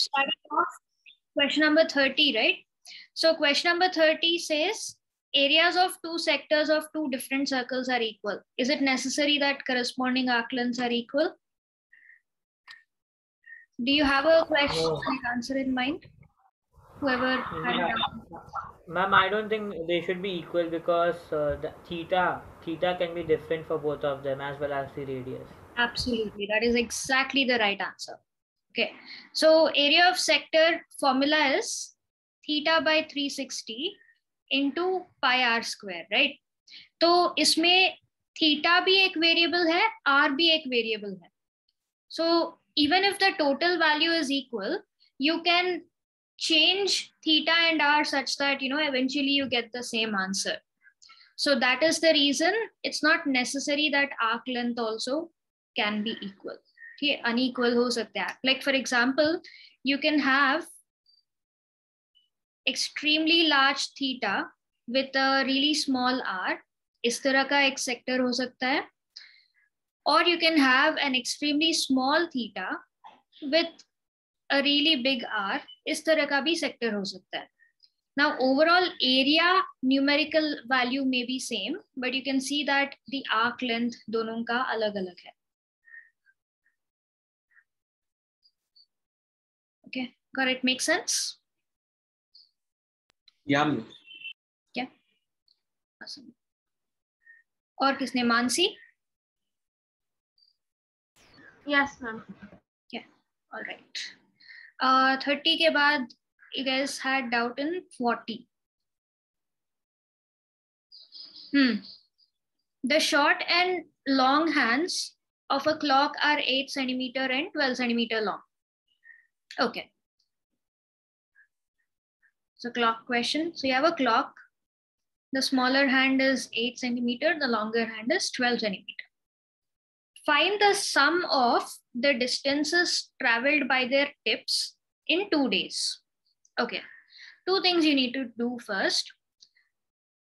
starting off question number 30, right? So question number 30 says areas of two sectors of two different circles are equal. Is it necessary that corresponding arc lengths are equal? Do you have a question and answer in mind? Whoever had it up. Ma'am, I don't think they should be equal because the theta can be different for both of them as well as the radius. Absolutely, that is exactly the right answer. Okay, so area of sector formula is theta by 360 into pi r square, right? तो इसमें theta भी एक variable है, r भी एक variable है. So even if the total value is equal, you can change theta and r such that eventually you get the same answer. So that is the reason it's not necessary that arc length also can be equal. Okay, unequal हो सकते हैं. Like for example, you can have extremely large theta with a really small r. इस तरह का एक sector हो सकता है. Or you can have an extremely small theta with a really big r. इस तरह का भी sector हो सकता है. Now, overall area numerical value may be same, but you can see that the arc length दोनों का अलग-अलग है. Okay, got it? Make sense? Yeah, ma'am. Yeah. Awesome. और किसने? Mansi? Yes, ma'am. Yeah. All right. 30 के बाद you guys had doubt in 40. The short and long hands of a clock are 8 centimeter and 12 centimeter long. Okay. So clock question. So you have a clock. The smaller hand is 8 centimeter. The longer hand is 12 centimeter. Find the sum of the distances traveled by their tips in 2 days. Okay. Two things you need to do first.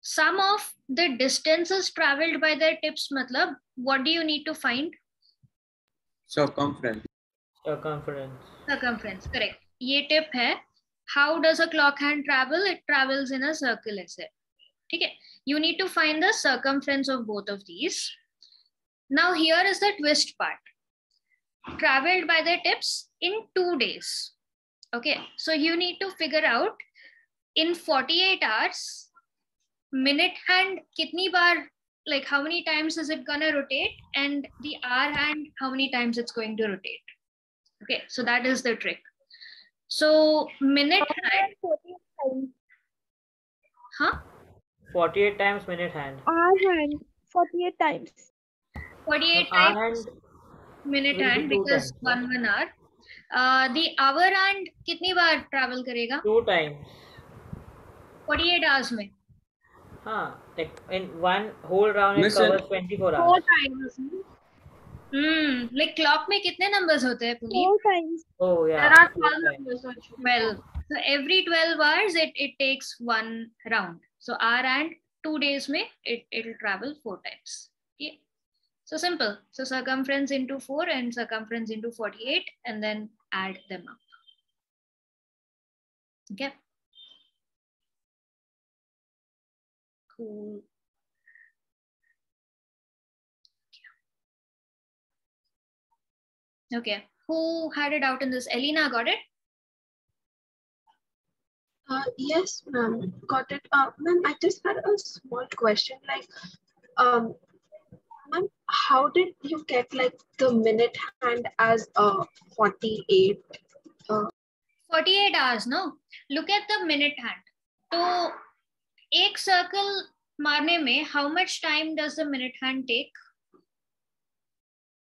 Sum of the distances traveled by their tips, matlab, what do you need to find? Circumference. Circumference, correct. ये tip है. How does a clock hand travel? It travels in a circle ऐसे. ठीक है? You need to find the circumference of both of these. Now here is the twist part. Traveled by the tips in 2 days. Okay, so you need to figure out in 48 hours, minute hand kitni baar, like how many times is it gonna rotate, and the hour hand, how many times it's going to rotate. Okay, so that is the trick. So minute hand. 48 times minute hand. Hour hand 48 times. 48 Hour times hand minute will be hand 2 because times. 1 hour. The hour hand kitni bar travel करेगा? 2 times. 48 hours में. हाँ, like in one whole round it Listen. covers 24 4 hours. times. Like clock में कितने numbers होते हैं Puneet? 4 times. Oh yeah. There are 4 12 times. numbers actually. 12. So every 12 hours it takes one round. So hour and 2 days में it'll travel 4 times. Okay. So simple. So circumference into 4 and circumference into 48 and then add them up. Okay. Cool. Okay. Who had it out in this? Elena got it? Yes, ma'am, got it. Ma'am, I just had a small question. Like, ma'am, how did you get like the minute hand as 48? 48 hours, no? Look at the minute hand. So, एक circle मारने में, how much time does the minute hand take?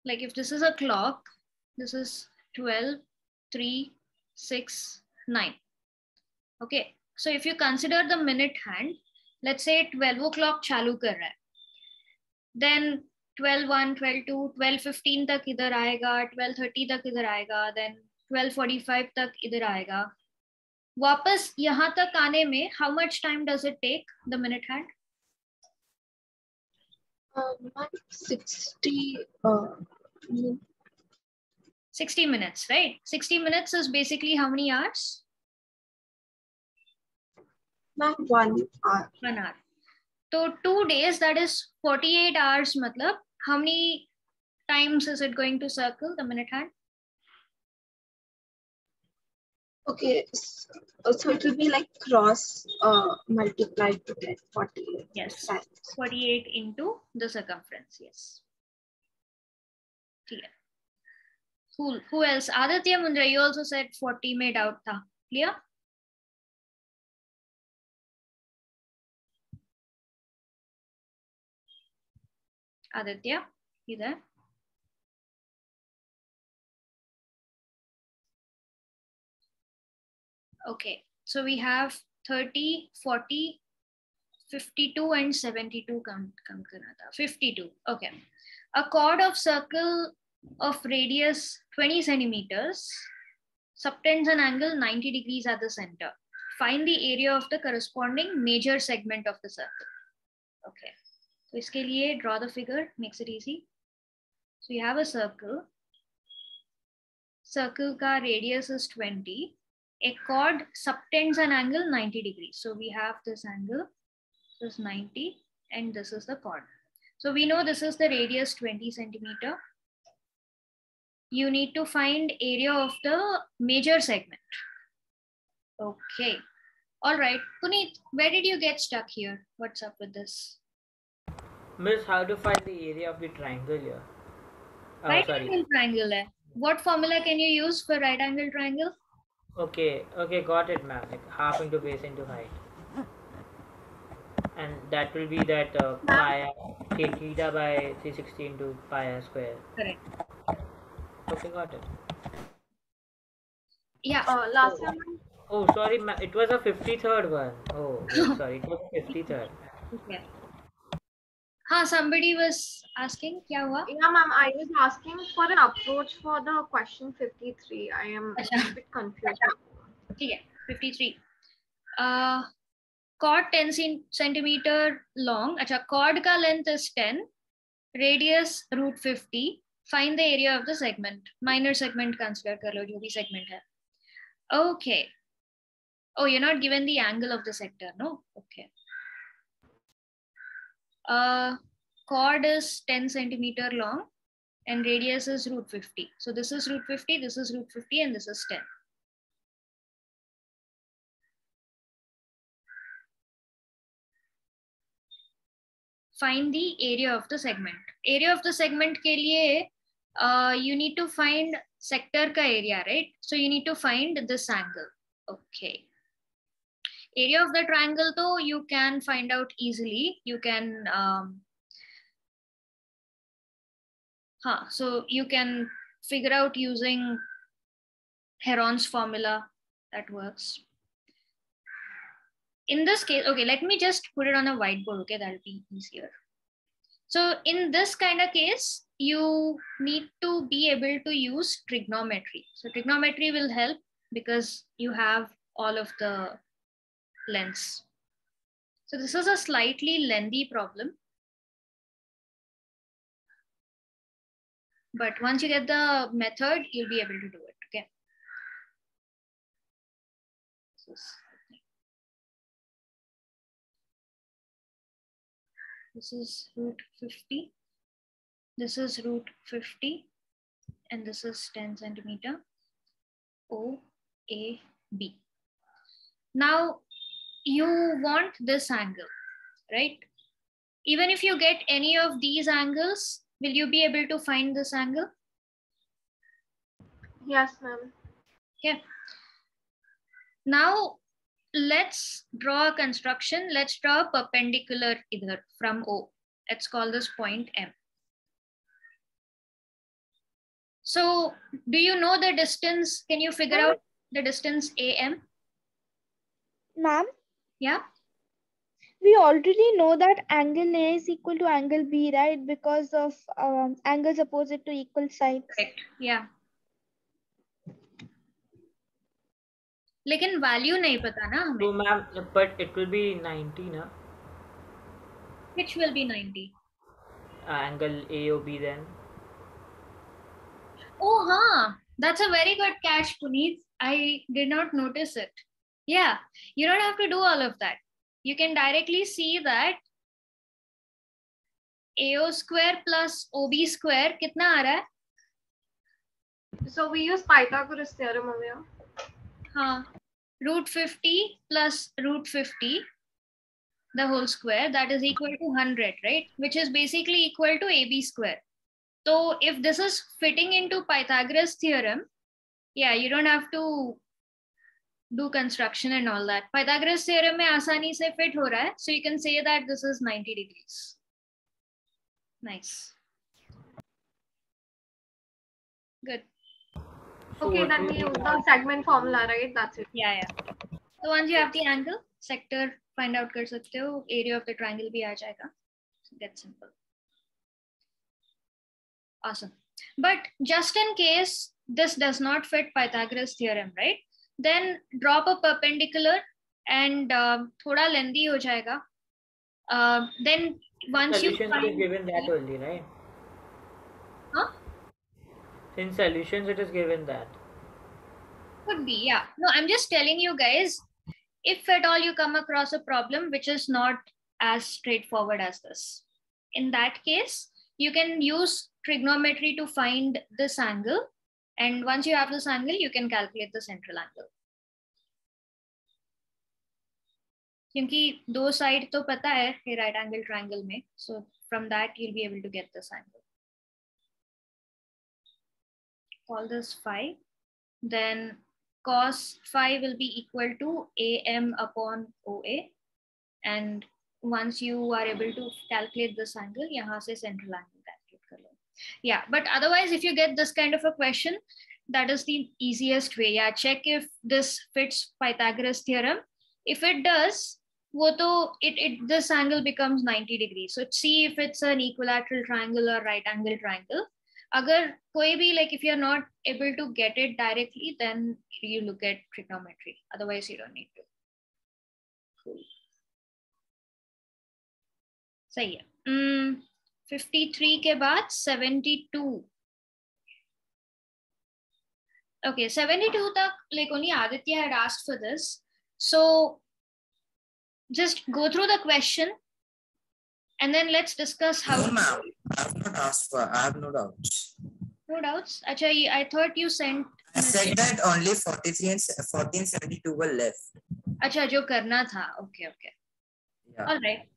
Like if this is a clock, this is 12, 3, 6, 9. Okay, so if you consider the minute hand, let's say 12 o'clock चालू कर रहा है. Then 12:01, 12:02, 12:15 तक इधर आएगा, 12:30 तक इधर आएगा, then 12:45 तक इधर आएगा. वापस यहाँ तक आने में how much time does it take the minute hand? 60. 60 minutes, right? 60 minutes is basically how many hours? Ma'am, 1 hour. 1 hour. So 2 days, that is 48 hours. Matlab, how many times is it going to circle the minute hand? Okay, so it will be like cross multiplied to get 48. Yes, times. 48 into the circumference. Yes. Clear. Cool. Who else? Aditya Mundra, you also said 40 made out tha. Clear? Aditya, you there? Okay, so we have 30, 40, 52 and 72 come 52. Okay. A chord of circle of radius 20 centimeters subtends an angle 90 degrees at the center. Find the area of the corresponding major segment of the circle. Okay. So iske liye draw the figure, makes it easy. So you have a circle. Circle ka radius is 20. A chord subtends an angle 90 degrees. So we have this angle, this is 90, and this is the chord. So we know this is the radius 20 centimeter. You need to find area of the major segment. Okay. All right. Puneet, where did you get stuck here? What's up with this? Miss, how to find the area of the triangle here? Oh, Right sorry. angle triangle hai. What formula can you use for right angle triangle? Okay, got it, ma'am. Like half into base into height. And that will be that pi theta by 360 into pi r square. Correct. Okay, got it. Yeah. Last time. Oh, sorry, ma'am. It was a 53rd one. Oh, wait, sorry. It was 53rd. Okay. Somebody was asking, kya hua? Yeah, ma'am. I was asking for an approach for the question 53. I am a bit confused. Okay, 53. Chord 10 centimeter long. Acha, chord ka length is 10. Radius root 50. Find the area of the segment. Minor segment consider kar lo, jo bhi segment hai. Okay. Oh, you're not given the angle of the sector, no? Okay. Chord is 10 centimeter long and radius is root 50. So this is root 50, this is root 50, and this is 10. Find the area of the segment. Area of the segment ke liye, you need to find sector ka area, right? So you need to find this angle. Okay. Area of the triangle though you can find out easily. You can so you can figure out using Heron's formula. That works. In this case, okay, let me just put it on a whiteboard. Okay, that'll be easier. So in this kind of case, you need to be able to use trigonometry. So trigonometry will help because you have all of the lengths. So this is a slightly lengthy problem. But once you get the method, you'll be able to do it, okay? This is root 50. This is root 50. And this is 10 centimeter. OAB. Now, you want this angle, right? Even if you get any of these angles, will you be able to find this angle? Yes, ma'am. Okay. Now, let's draw a construction. Let's draw a perpendicular either from O. Let's call this point M. So, do you know the distance? Can you figure out the distance AM? Ma'am? Yeah. We already know that angle A is equal to angle B, right? Because of angles opposite to equal sides. Correct. Yeah. लेकिन value नहीं पता ना हमें. So, ma'am, but it will be 90, na? Which will be 90? Angle AOB then. Oh, That's a very good catch, Puneet. I did not notice it. Yeah, you don't have to do all of that. You can directly see that AO square plus OB square कितना आ रहा है? So we use Pythagoras theorem over here. हाँ, root 50 plus root 50 the whole square, that is equal to 100, right? Which is basically equal to AB square. So if this is fitting into Pythagoras theorem, yeah, you don't have to do construction and all that. Pythagoras theorem में आसानी से fit हो रहा है, so you can say that this is 90 degrees. Nice. Good. So Okay, what then will we be use the the segment formula, right? That's it. Yeah. So once you have the angle, sector find out कर सकते हो, area of the triangle भी आ जाएगा. So that's simple. Awesome. But just in case this does not fit Pythagoras theorem, right? Then drop a perpendicular and thoda lengthy ho jayega. Then once you solutions find, it is given that only, right? huh? In solutions it is given that. Could be, yeah. No, I'm just telling you guys, if at all you come across a problem which is not as straightforward as this, in that case, you can use trigonometry to find this angle. And once you have this angle, you can calculate the central angle. क्योंकि दो side तो पता है right angle triangle में, so from that you'll be able to get this angle. Call this phi. Then cos phi will be equal to AM upon OA. And once you are able to calculate this angle, यहाँ से central angle calculate कर लो. Yeah, but otherwise, if you get this kind of a question, that is the easiest way. Yeah, check if this fits Pythagoras theorem. If it does, this angle becomes 90 degrees. So see if it's an equilateral triangle or right angle triangle. Agar koi bhi, like if you're not able to get it directly, then you look at trigonometry. Otherwise, you don't need to. Cool. सही है. 53 के बाद 72. Okay, 72 तक, like only Aditya had asked for this. So just go through the question and then let's discuss how. No, ma'am. I have not asked for. I have no doubts. No doubts. Acha, I thought you sent. I said that only 43 and 1472 were left. Acha, जो करना था. Okay. Yeah. All right.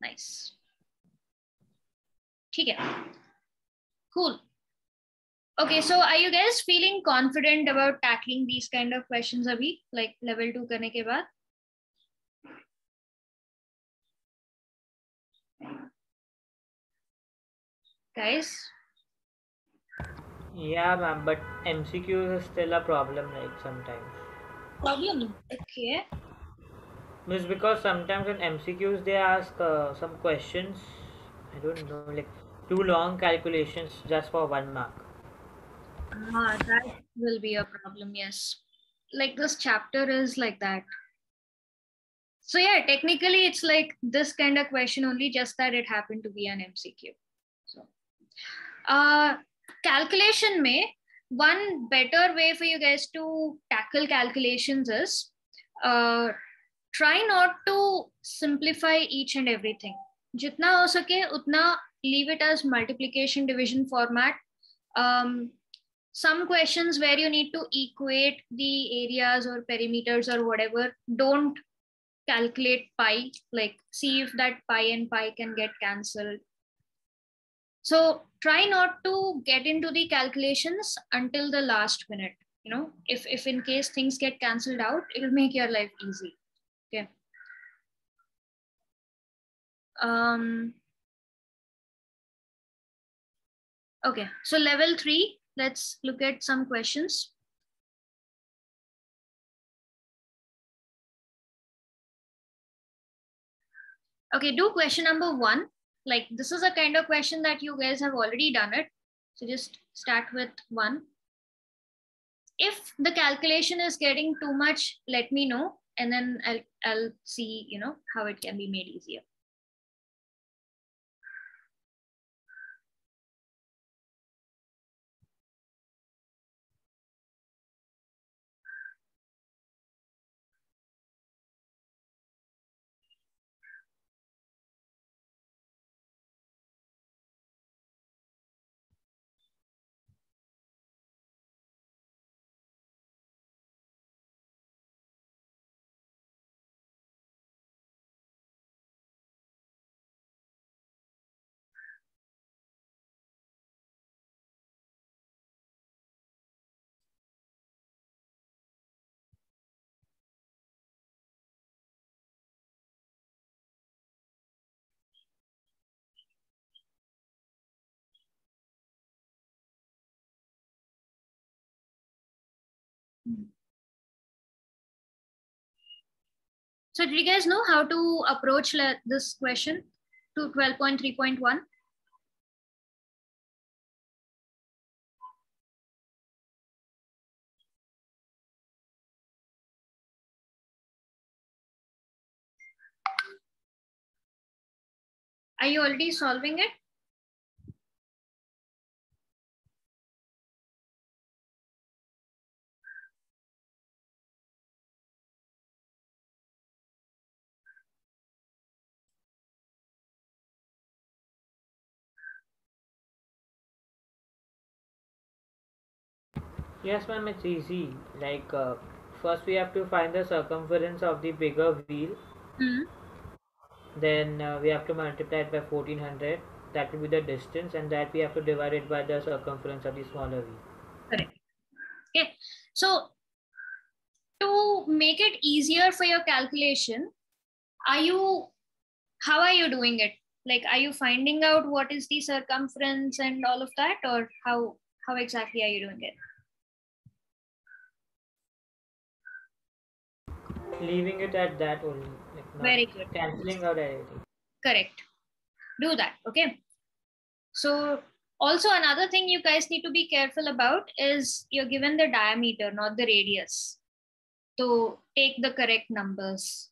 Nice. ठीक है. Cool. Okay, so are you guys feeling confident about tackling these kind of questions abhi, like level 2 करने के बाद? Guys? Yeah, ma'am, but MCQs is still a problem, like sometimes. Problem? Okay. It's because sometimes in MCQs they ask some questions, I don't know, like too long calculations just for 1 mark. That will be a problem, yes. Like this chapter is like that. So yeah, technically it's like this kind of question only, just that it happened to be an MCQ. So, calculation mein, one better way for you guys to tackle calculations is try not to simplify each and everything. Jitna ho sake, utna leave it as multiplication division format. Some questions where you need to equate the areas or perimeters or whatever, don't calculate pi, like see if that pi and pi can get cancelled. So try not to get into the calculations until the last minute. You know, if in case things get cancelled out, it'll make your life easy. Okay. Okay, so level 3, let's look at some questions. Okay, do question number 1. Like this is a kind of question that you guys have already done it. So just start with 1. If the calculation is getting too much, let me know, and then I'll see, you know, how it can be made easier. So do you guys know how to approach this question to 12.3.1? Are you already solving it? Yes, ma'am, it's easy. Like, first we have to find the circumference of the bigger wheel. Then we have to multiply it by 1400. That will be the distance, and that we have to divide it by the circumference of the smaller wheel. Correct. Okay. So to make it easier for your calculation, how are you doing it? Like, are you finding out what is the circumference and all of that, or how exactly are you doing it? Leaving it at that only. Like, not Very good. cancelling out anything. Correct. Do that. Okay. So also another thing you guys need to be careful about is you're given the diameter, not the radius. So take the correct numbers.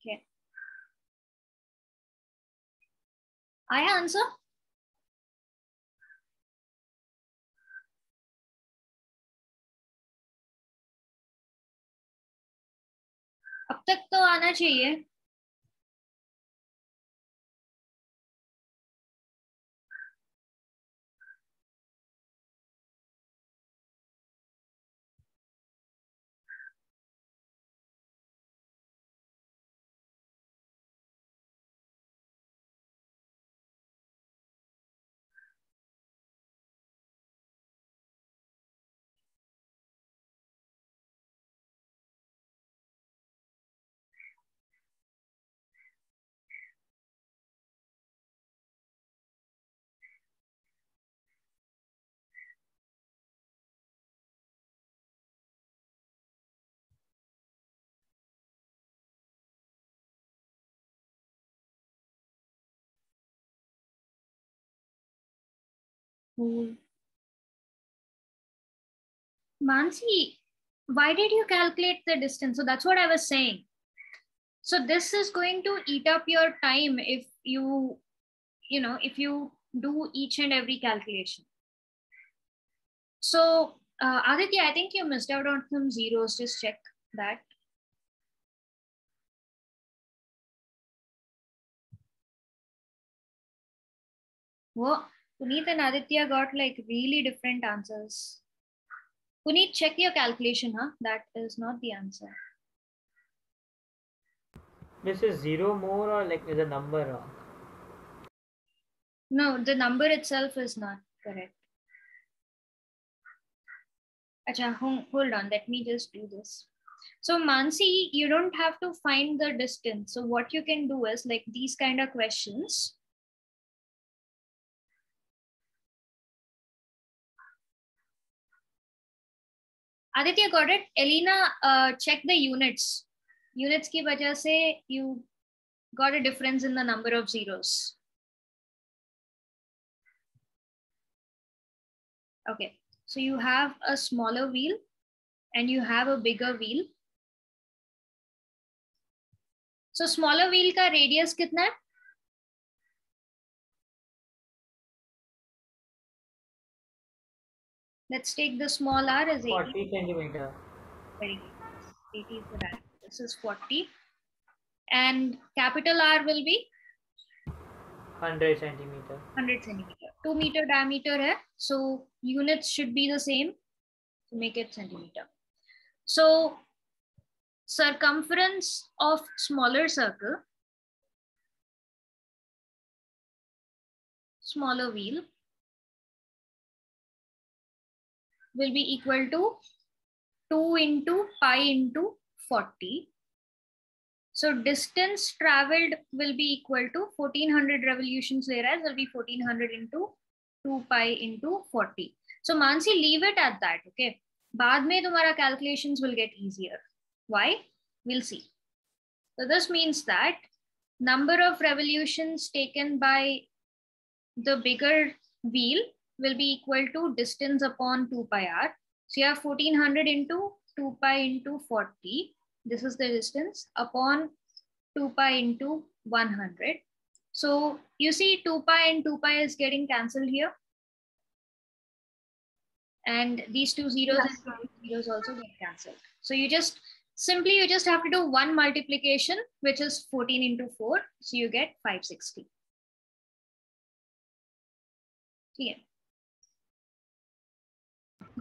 Okay. I answer. अब तक तो आना चाहिए. Mansi, why did you calculate the distance? So that's what I was saying. So this is going to eat up your time if you do each and every calculation. So Aditya, I think you missed out on some zeros. Just check that. Whoa, Puneet and Aditya got like really different answers. Puneet, check your calculation, huh? That is not the answer. This is 0 more, or like is a number wrong? No, the number itself is not correct. Acha, hold on, let me just do this. So Mansi, you don't have to find the distance. So what you can do is like these kind of questions. Aditya got it. Elena, check the units. Units ki wajah se you got a difference in the number of zeros. Okay, so you have a smaller wheel and you have a bigger wheel. So smaller wheel ka radius kitna hai? Let's take the small r as 80. 40 centimeter. Very good. 80 is the diameter. This is 40. And capital R will be? 100 centimeter. 100 centimeter. 2 meter diameter hai. So units should be the same. To make it centimeter. So circumference of smaller circle smaller wheel will be equal to 2 into pi into 40. So distance traveled will be equal to 1400 revolutions ले रहा है, will be 1400 into 2 pi into 40. So Mansi, leave it at that, okay? बाद में तुम्हारा calculations will get easier. Why? We'll see. So this means that number of revolutions taken by the bigger wheel will be equal to distance upon 2 pi r. So you have 1400 into 2 pi into 40. This is the distance upon 2 pi into 100. So you see 2 pi and 2 pi is getting cancelled here. And these two zeros Yes, and two zeros also get cancelled. So you just have to do one multiplication, which is 14 into 4. So you get 560. Yeah.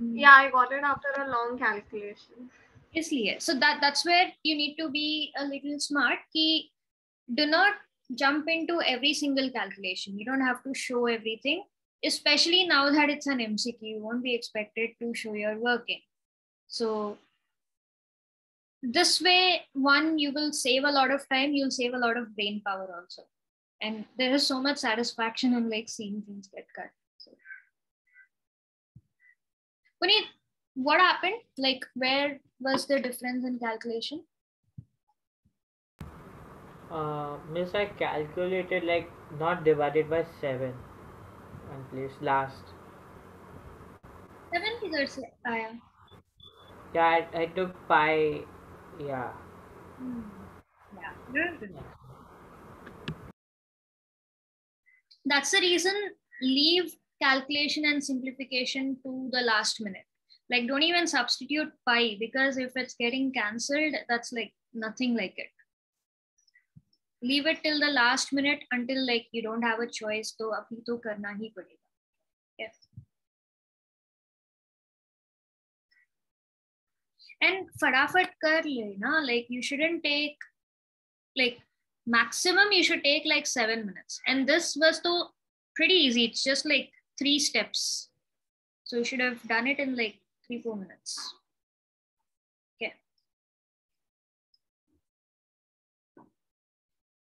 Yeah, I got it after a long calculation. इसलिए so that's where you need to be a little smart कि do not jump into every single calculation. You don't have to show everything, especially now that it's an MCQ. You won't be expected to show your working. So this way, one, you will save a lot of time, you'll save a lot of brain power also, and there is so much satisfaction in like seeing things get cut. So Puneet, what happened? Like, where was the difference in calculation? Miss, I calculated like not divided by 7 and placed last. 7 किधर से आया? Yeah, I took pi. Yeah. Yeah, good. That's the reason leave calculation and simplification to the last minute. Like, don't even substitute pi, because if it's getting cancelled, that's like nothing like it. Leave it till the last minute until like you don't have a choice. तो अभी तो करना ही पड़ेगा. Yes. And फटाफट कर लेना. Like you shouldn't take like maximum. You should take like 7 minutes. And this was तो pretty easy. It's just like 3 steps. So you should have done it in like 3-4 minutes. Okay.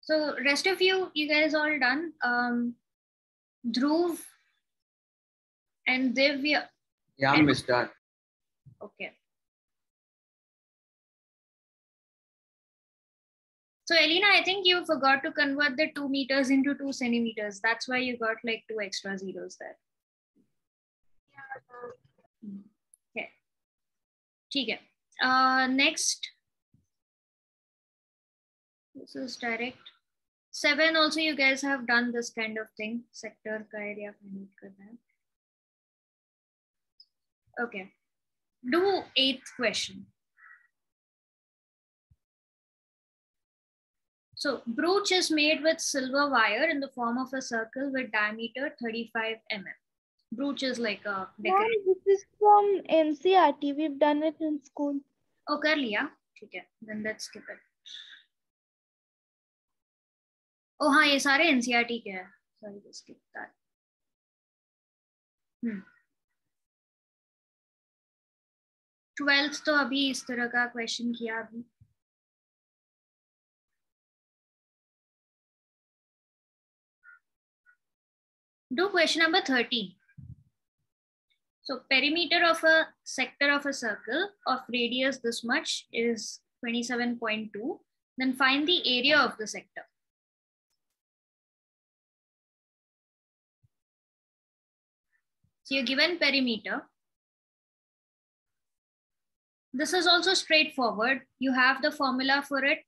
So rest of you guys all done. Dhruv and Divya. Yeah, Miss done. Okay. So Elena, I think you forgot to convert the 2 meters into 2 centimeters. That's why you got like 2 extra zeros there. Okay. ठीक है. Next. This is direct. 7 also you guys have done this kind of thing. Sector का area find out करना है. Okay. Do 8th question. So brooch is made with silver wire in the form of a circle with diameter 35 mm. Brooch is like a decorative. Ma'am, this is from NCRT. We've done it in school. Oh, कर लिया. ठीक है. Then let's skip it. Oh हाँ, ये सारे NCRT के हैं. Sorry to skip that. 12th तो अभी इस तरह का क्वेश्चन किया अभी. Do question number 13. So perimeter of a sector of a circle of radius this much is 27.2. Then find the area of the sector. So you're given perimeter. This is also straightforward. You have the formula for it.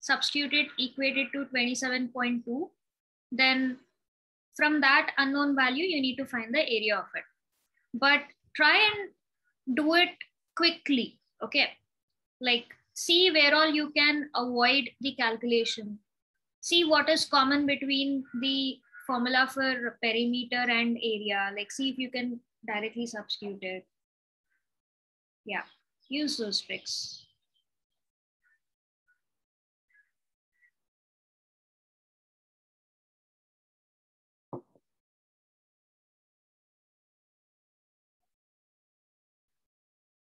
Substitute it, equate it to 27.2. Then from that unknown value, you need to find the area of it. But try and do it quickly, okay? Like see where all you can avoid the calculation. See what is common between the formula for perimeter and area. Like see if you can directly substitute it. Yeah, use those tricks.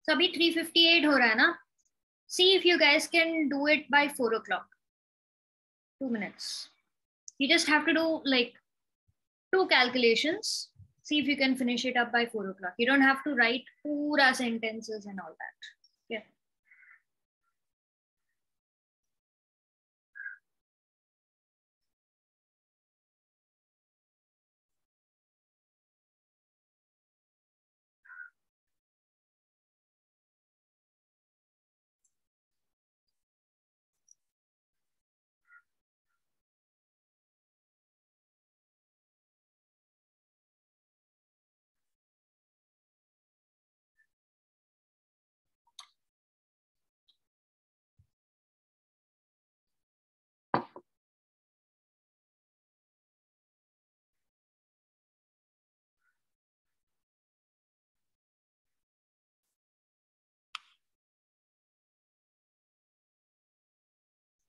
So अभी 3:58 हो रहा है ना. See if you guys can do it by 4 o'clock. 2 minutes. You just have to do like 2 calculations. See if you can finish it up by 4 o'clock. You don't have to write pura sentences and all that. Yeah.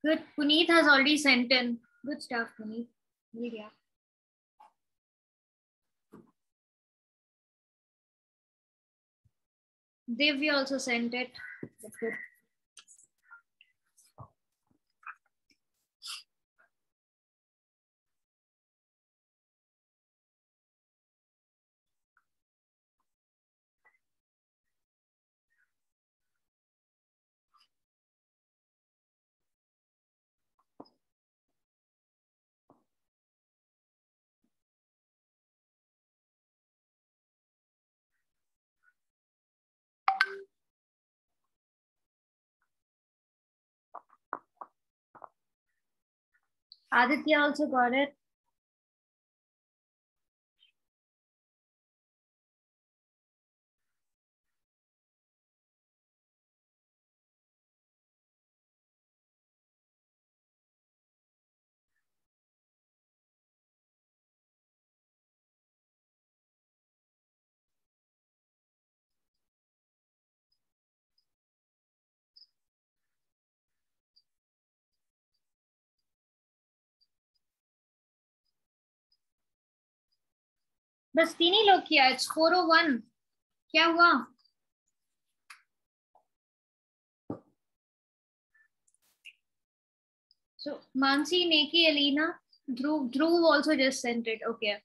Good. Puneet has already sent in. Good stuff, Puneet. Yeah. Divya also sent it. That's good. Aditya also got it. बस 3 ही लोग किया. It's 4:01. क्या हुआ? So Mansi, Neki, Alina, Dhruv also just sent it. Okay.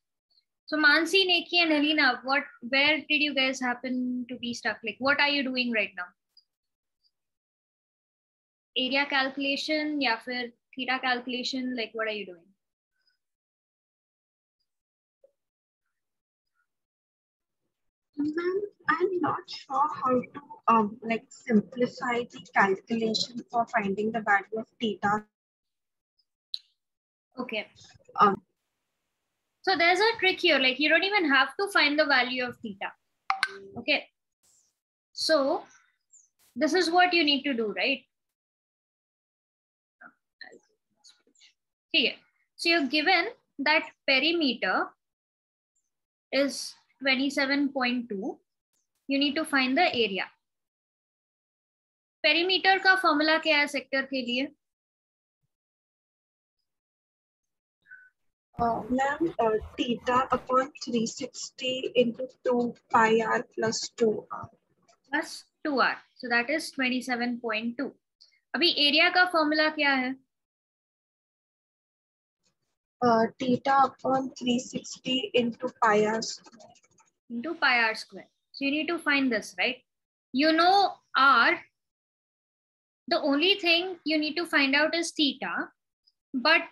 So Mansi, Neki, and Alina, where did you guys happen to be stuck? Like, what are you doing right now? Area calculation, या फिर theta calculation, like what are you doing? Ma'am, I'm not sure how to like simplify the calculation for finding the value of theta. Okay. So there's a trick here. Like you don't even have to find the value of theta. Okay. So this is what you need to do, right? Here. So you're given that perimeter is 27.2. You need to find the area. Perimeter का formula क्या है sector के लिए? Ma'am, theta upon 360 into 2 pi r plus 2r. Plus 2r. So that is 27.2. अभी area का formula क्या है? Theta upon 360 into pi r square. Into pi r square. So you need to find this, right? You know r. The only thing you need to find out is theta. But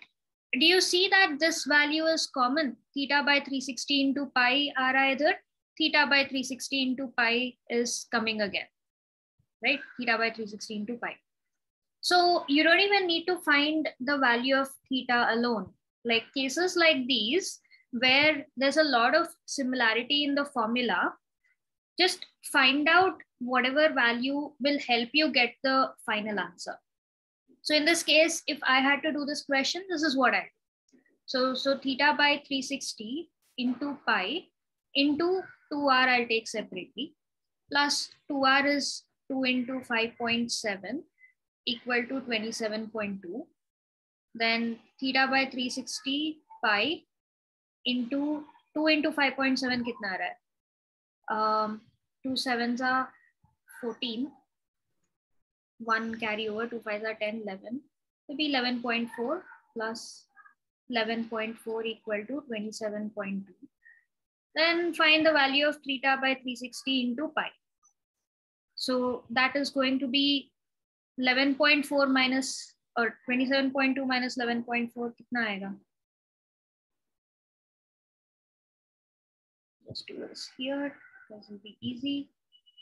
do you see that this value is common? Theta by 360 into pi r either. Theta by 360 into pi is coming again, right? Theta by 360 into pi. So you don't even need to find the value of theta alone. Like cases like these, where there's a lot of similarity in the formula, just find out whatever value will help you get the final answer. So in this case, if I had to do this question, this is what I do. So theta by 360 into pi into 2r I'll take separately, plus 2r is 2 into 5.7 equal to 27.2. Then theta by 360 pi into 2 into 5.7 कितना आ रहा है? 2 sevens are 14. 1 carry over, 2 5s are 10, 11. It will be 11.4 plus 11.4 equal to 27.2. Then find the value of theta by 360 into pi. So that is going to be 11.4 minus or 27.2 minus 11.4 कितना आएगा? Just do this here. This will be easy.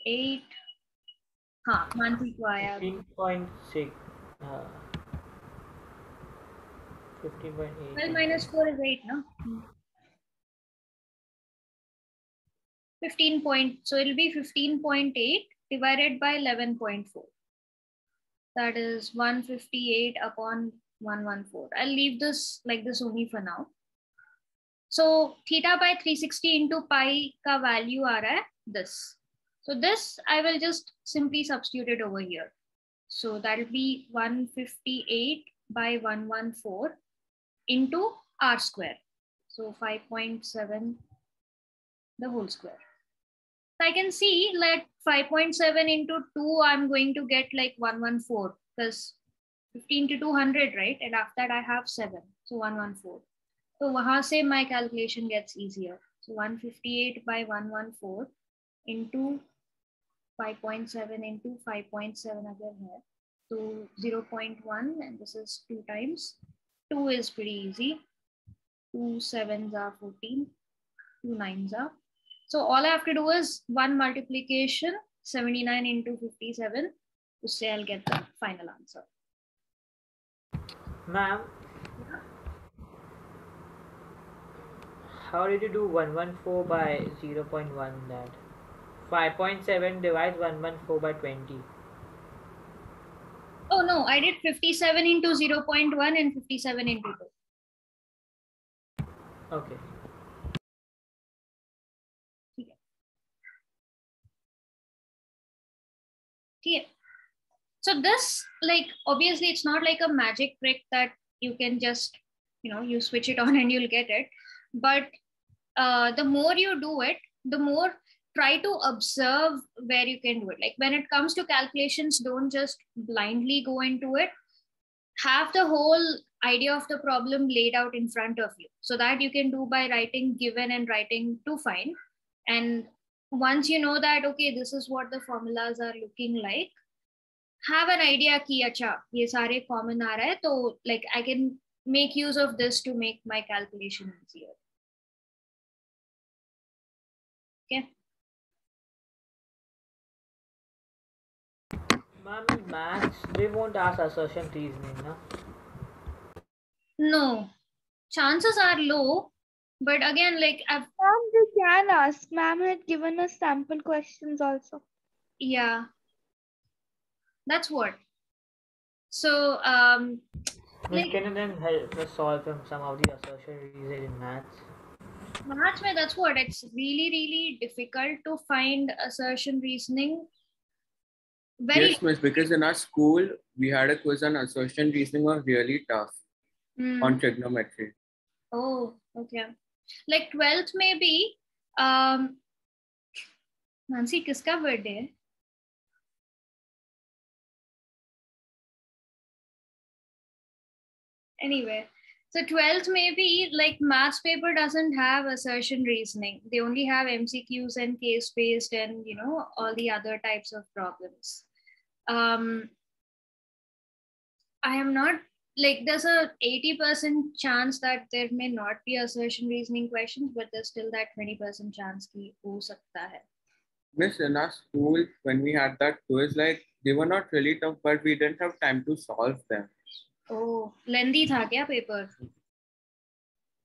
8. हाँ, मानसी को आया. 15.6. 15.8. 12 minus 4 is 8, no? 15 point. So it will be 15.8 divided by 11.4. That is 158 upon 114. I'll leave this like this only for now. So theta by 360 into pi ka value aa raha hai this. So this I will just simply substitute it over here. So that will be 158 by 114 into r square. So 5.7 the whole square. So I can see like 5.7 into 2, I'm going to get like 114 because 15 to 200, right? And after that I have 7, so 114. So wahan se my calculation gets easier. So 158 by 114 into 5.7 into 5.7 agar hai. So 0.1 and this is 2 times. 2 is pretty easy. 2 7s are 14, 2 9s are. So all I have to do is 1 multiplication, 79 into 57. Usse I'll get the final answer. Ma'am, how did you do 114 by 0.1 that? 5.7 divides 114 by 20. Oh no, I did 57 into 0.1 and 57 into 2. Okay. Yeah. So this, like, obviously it's not like a magic trick that you can just, you switch it on and you'll get it. But the more you do it, the more try to observe where you can do it. Like when it comes to calculations, don't just blindly go into it. Have the whole idea of the problem laid out in front of you so that you can do by writing given and writing to find. And once you know that, okay, this is what the formulas are looking like, have an idea ki acha, ye sare common aa raha hai, so like I can make use of this to make my calculation easier. Okay. Ma'am, in maths, they won't ask assertion reasoning, no? No, chances are low, but again, like I've. Ma'am, they can ask. Ma'am had given us sample questions also. Yeah, that's what. So, Like, can you then help us solve some of the assertion reasoning in maths? Maths, that's what. It's really, really difficult to find assertion reasoning. Very. Yes, miss, because in our school, we had a quiz on assertion reasoning was really tough on trigonometry. Oh, okay. Like 12th maybe, Nancy, kiska birthday hai? Anyway, so 12th maybe like maths paper doesn't have assertion reasoning. They only have MCQs and case-based and, all the other types of problems. I am not, like there's a 80% chance that there may not be assertion reasoning questions, but there's still that 20% chance ki ho sakta hai. Miss, in our school, when we had that quiz, like they were not really tough, but we didn't have time to solve them. Oh, lengthy tha kya paper?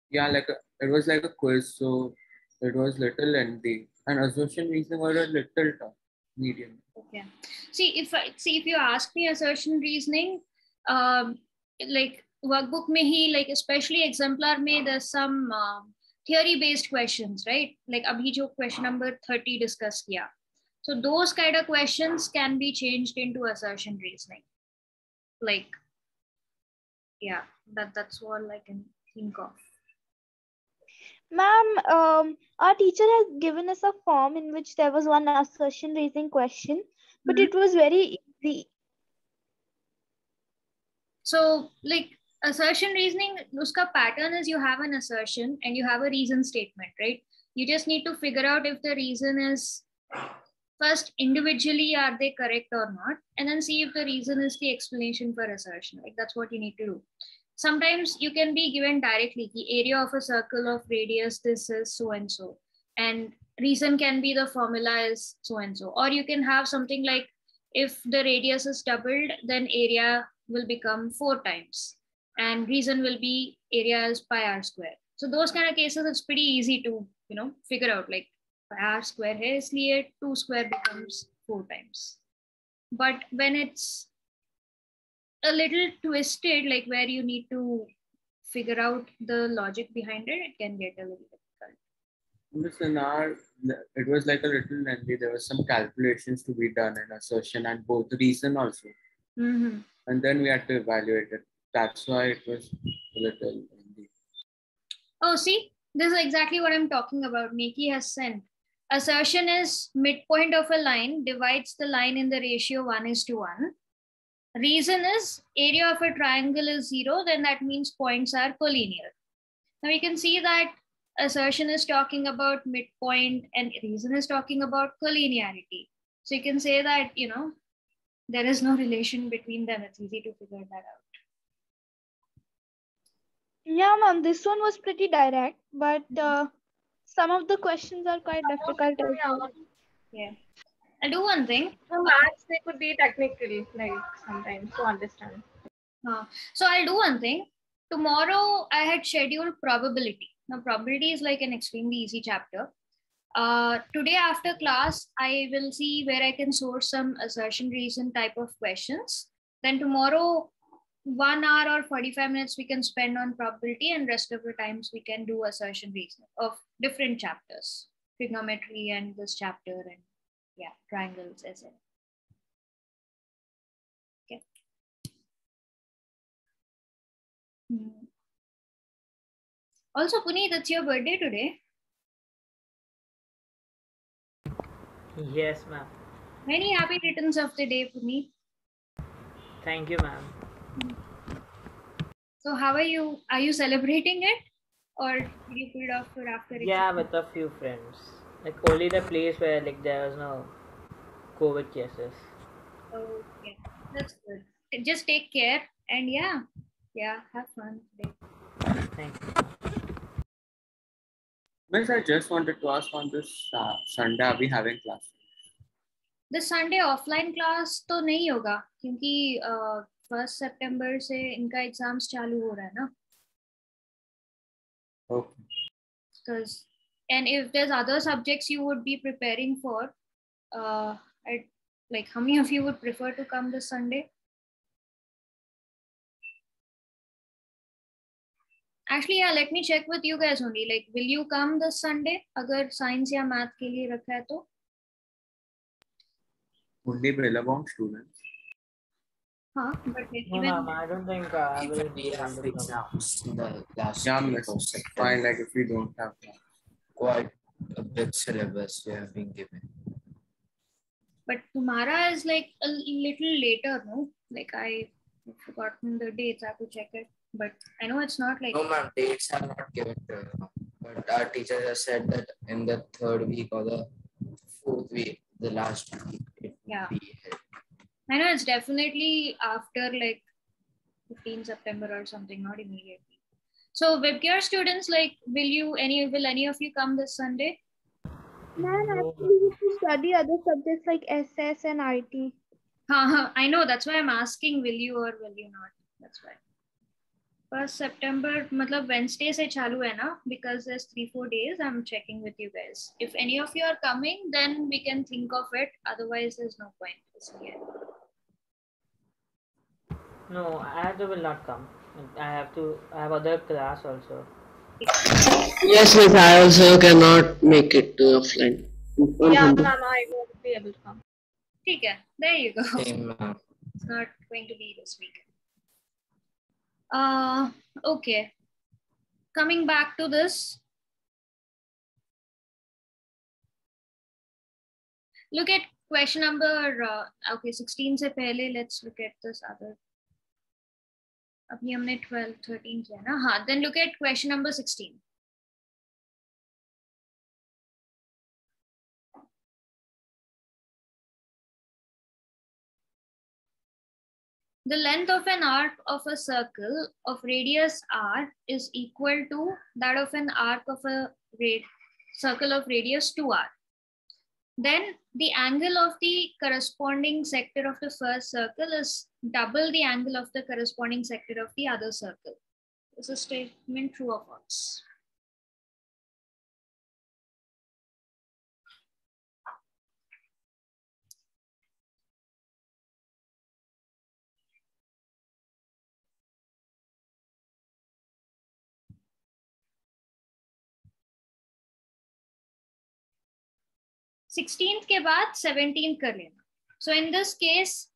Yeah, it was like a quiz, so it was little lengthy. And assertion reasoning was a little tough, medium. Okay. See, if you ask me assertion reasoning, like workbook mein hi, like especially exemplar mein, there's some theory based questions, right? Like abhi jo question number 30 discuss kiya. So those kind of questions can be changed into assertion reasoning. Like, yeah, that's all I can think of. Ma'am, our teacher has given us a form in which there was one assertion reasoning question, but it was very easy. So like assertion reasoning, uska pattern is you have an assertion and you have a reason statement, right? You just need to figure out if the reason is, first individually are they correct or not, and then see if the reason is the explanation for assertion. Like that's what you need to do. Sometimes you can be given directly the area of a circle of radius this is so and so, and reason can be the formula is so and so. Or you can have something like if the radius is doubled, then area will become 4 times and reason will be area is pi r square. So those kind of cases, it's pretty easy to figure out, like pi r square है इसलिए 2 square becomes 4 times. But when it's a little twisted, like where you need to figure out the logic behind it, it can get a little difficult. In our, it was like a little lengthy. There was some calculations to be done in assertion and both reason also. Mm-hmm. And then we had to evaluate it. That's why it was a little lengthy. Oh, see, this is exactly what I'm talking about. Nikki has sent. Assertion is midpoint of a line divides the line in the ratio 1:1. Reason is area of a triangle is 0, then that means points are collinear. Now you can see that assertion is talking about midpoint and reason is talking about collinearity. So you can say that, there is no relation between them. It's easy to figure that out. Yeah, ma'am, this one was pretty direct, but some of the questions are quite difficult as well. Yeah. I'll do one thing. For maths, they could be technical, like sometimes to understand. So I'll do one thing. Tomorrow I had scheduled probability. Now probability is like an extremely easy chapter. Today after class, I will see where I can source some assertion reason type of questions. Then tomorrow, 1 hour or 45 minutes we can spend on probability, and rest of the times we can do assertion reasoning of different chapters, trigonometry and this chapter, and yeah, triangles as well. Okay. Also, Puneet, it's your birthday today. Yes, ma'am. Many happy returns of the day, Puneet. Thank you, ma'am. So how are you? Are you celebrating it, or did you put it off for after? Yeah, with a few friends. Like only the place where like there was no COVID cases. Okay, that's good. Just take care and yeah, have fun today. Thank you. Miss, I just wanted to ask, on this Sunday, are we having class? This Sunday offline class तो नहीं होगा क्योंकि 1st September से इनका exams चालू हो रहा है ना. Okay. Because and if there's other subjects you would be preparing for, like how many of you would prefer to come this Sunday? Actually, yeah, let me check with you guys only. Like, will you come this Sunday? अगर science या math के लिए रखा है तो? Only Billabong students. हाँ, but No, ma'am, I don't think I will be able to come. exams in the last Yeah, week miss. of September. Fine, like if we don't have class. Quite a big syllabus we have been given. But tomorrow is like a little later, no? Like I've forgotten the dates. I have to check it. But I know it's not like. No, ma'am, dates are not given to you. But our teacher has said that in the 3rd week or the 4th week, the last week, it Yeah. will be held. I know it's definitely after like 15 September or something, not immediately. So WebGear students, like, will any of you come this Sunday? Man, No. actually, we should study other subjects like SS and IT. I know, that's why I'm asking, will you or will you not? That's why. 1st September, मतलब Wednesday से चालू है ना? Because there's 3-4 days. I'm checking with you guys. If any of you are coming, then we can think of it. Otherwise, there's no point this year. No, I will not come. I have other class also. Yes, miss, I also cannot make it to offline. Yeah, ma'am, I won't be able to come. ठीक है, there you go. Same, ma'am. It's not going to be this week. Okay. Coming back to this. Look at question number okay 16 से पहले let's look at this other. अभी हमने 12 13 किया ना. हाँ, then look at question number 16. The length of an arc of a circle of radius r is equal to that of an arc of a circle of radius 2r. Then the angle of the corresponding sector of the first circle is double the angle of the corresponding sector of the other circle. Is a statement true or false? Sixteenth के बाद 17th कर लेना. So in this case,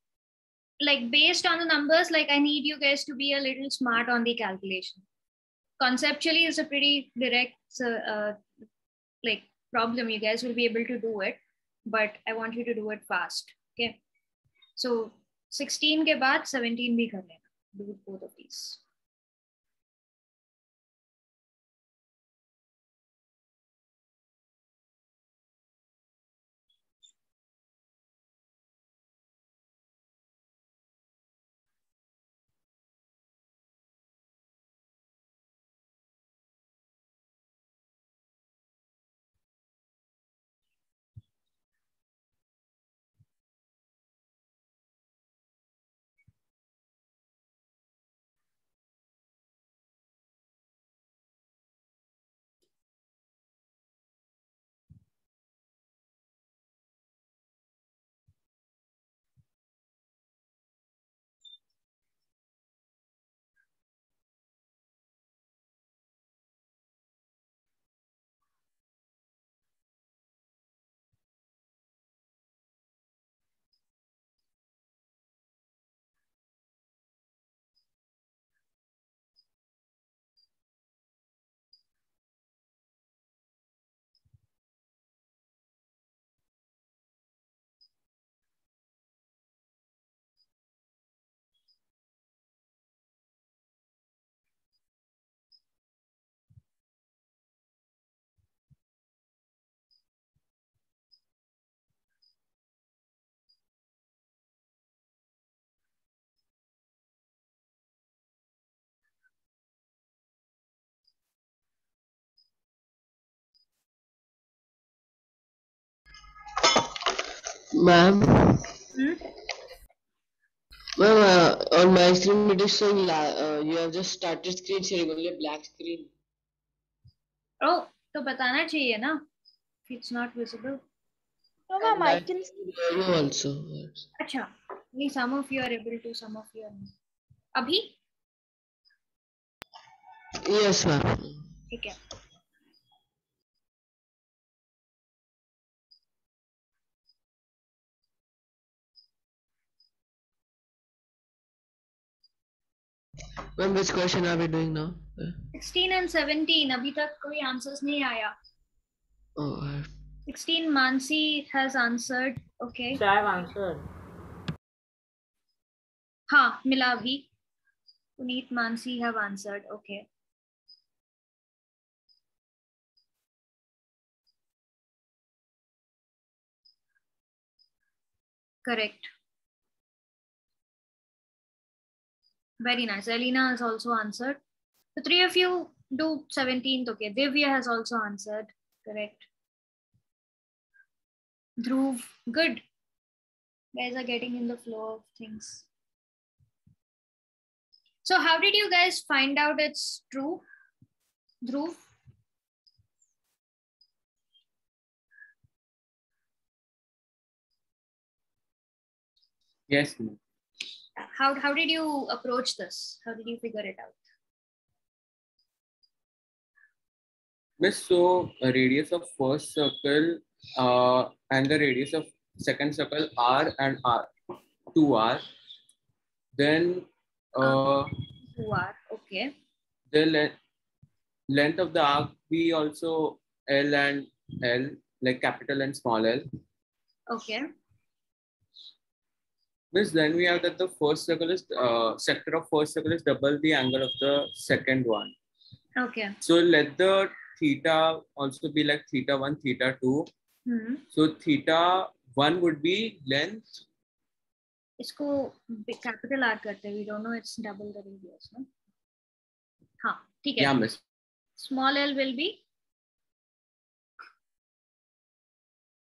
like based on the numbers, like I need you guys to be a little smart on the calculation. Conceptually, it's a pretty direct like problem. You guys will be able to do it, but I want you to do it fast. Okay. So 16 के बाद 17 भी कर लेना. Do both of these. Ma'am, on my screen it is showing you have just started screen sharing, only black screen. Oh, तो बताना चाहिए ना. If it's not visible. No, ma'am, I can see. You also. अच्छा, नहीं, some of you are able to, some of you are not. अभी? Yes, ma'am. ठीक है. Ma'am, which question are we doing now? 16 and 17 अभी तक कोई answers नहीं आया. Oh, 16 Mansi has answered. Okay. So I have answered. हाँ, मिला अभी. Puneet, Mansi have answered. Okay. Correct. Very nice. Elena has also answered. The three of you do 17th. Okay. Divya has also answered. Correct. Dhruv, good. Guys are getting in the flow of things. So how did you guys find out it's true? Dhruv? Yes, ma'am. How did you approach this? How did you figure it out? Miss, so a radius of first circle and the radius of second circle r and r 2r. Then 2r. Okay. the length of the arc be also L and L, like capital and small L. Okay. Miss, then we have that the first circle is sector of first circle is double the angle of the second one. Okay. So let the theta also be like theta 1, theta 2. So theta 1 would be length. इसको capital R करते हैं. We don't know it's double the radius, no? हाँ, ठीक है. Yeah, miss. Small l will be.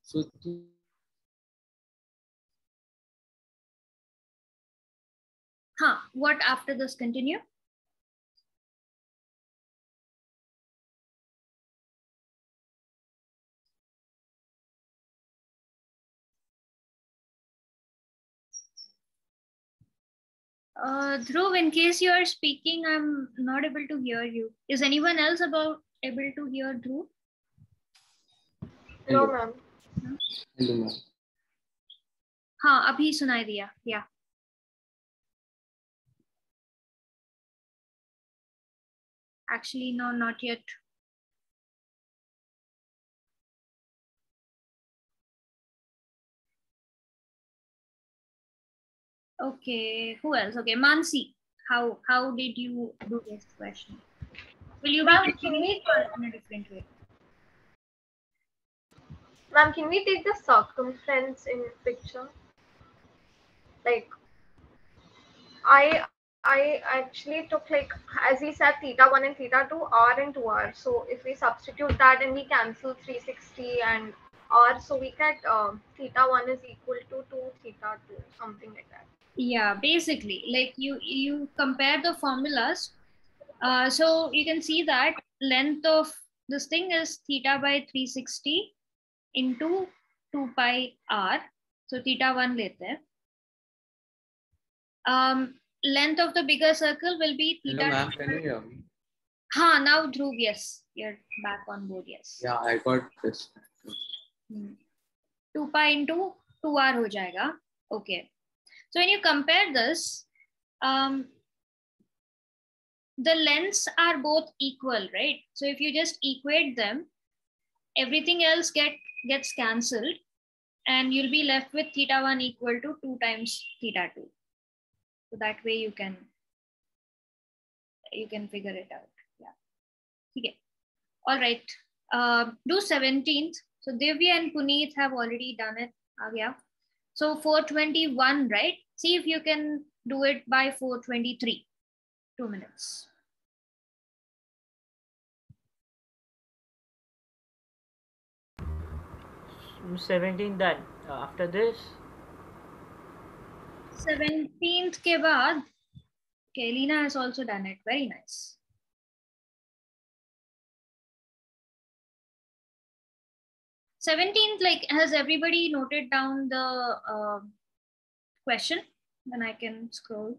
So हाँ, what after this? Continue. Dhruv, in case you are speaking, I'm not able to hear you. Is anyone else able to hear Dhruv? No, ma'am. hello, ma'am. हाँ, अभी सुनाई दिया. Yeah. Actually, no, not yet. Okay, who else? Okay, Mansi, how did you do this question? Will you Ma'am, be can we in a different way? Ma'am, can we take the circumference in picture? Like, I actually took, like, as we said, theta 1 and theta 2, r and 2r. So if we substitute that and we cancel 360 and r, so we get theta 1 is equal to 2 theta 2, something like that. Yeah, basically, like you compare the formulas. So you can see that length of this thing is theta by 360 into 2 pi r. So theta 1 lete hain. Length of the bigger circle will be theta. Hello, ma'am. Can you hear me? Ha, now Dhruv, yes, you're back on board. Yes. Yeah, I got this. 2 pi into 2r ho jayega. Okay. So when you compare this, the lengths are both equal, right? So if you just equate them, everything else gets cancelled, and you'll be left with theta 1 equal to 2 times theta 2. So that way you can figure it out. Yeah. Okay. All right. Do 17th. So Divya and Puneet have already done it. So 421, right? See if you can do it by 423. 2 minutes. Mm, 17 done. After this, 17th ke baad, okay, Lina has also done it. Very nice. 17th, like, has everybody noted down the question? Then I can scroll.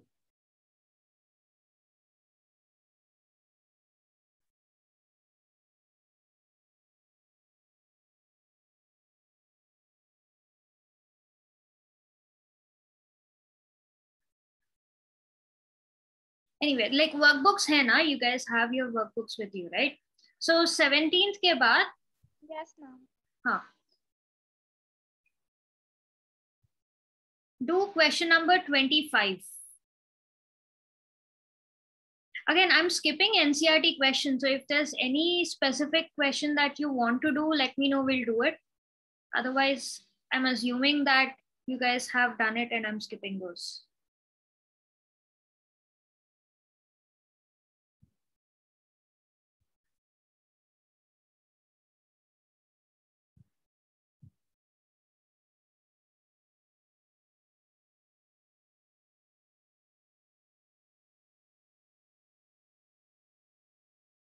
Anyway, like workbooks hai na, you guys have your workbooks with you, right? So 17th ke baad, Yes, ma'am. हाँ, do question number 25. Again, I'm skipping NCERT questions. So if there's any specific question that you want to do, let me know, we'll do it. Otherwise, I'm assuming that you guys have done it and I'm skipping those.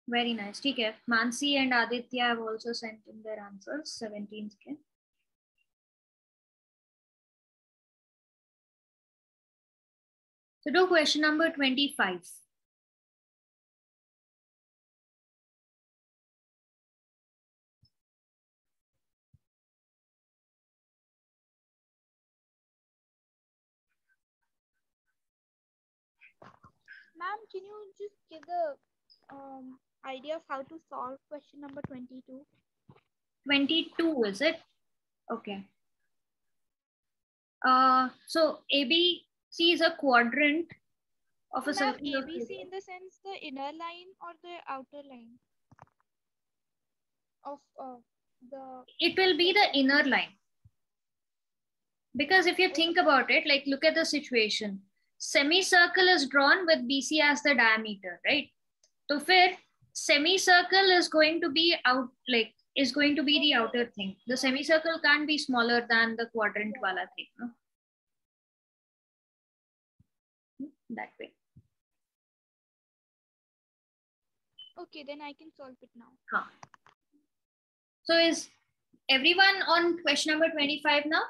Very nice. Okay. Mansi and Aditya have also sent in their answers. 17th. Okay. So do question number 25. Ma'am, can you just give the idea of how to solve question number 22? 22, is it? Okay. So ABC is a quadrant of a So, ma'am, circle of ABC in the sense the inner line or the outer line of the it will be the circle? inner line. Because if you think about it, like look at the situation. Semicircle is drawn with BC as the diameter, right? So फिर semicircle is going to be out, like is going to be the outer thing. The semicircle can't be smaller than the quadrant wala thing, no? That way. Okay, then I can solve it now. Huh. So is everyone on question number 25 now?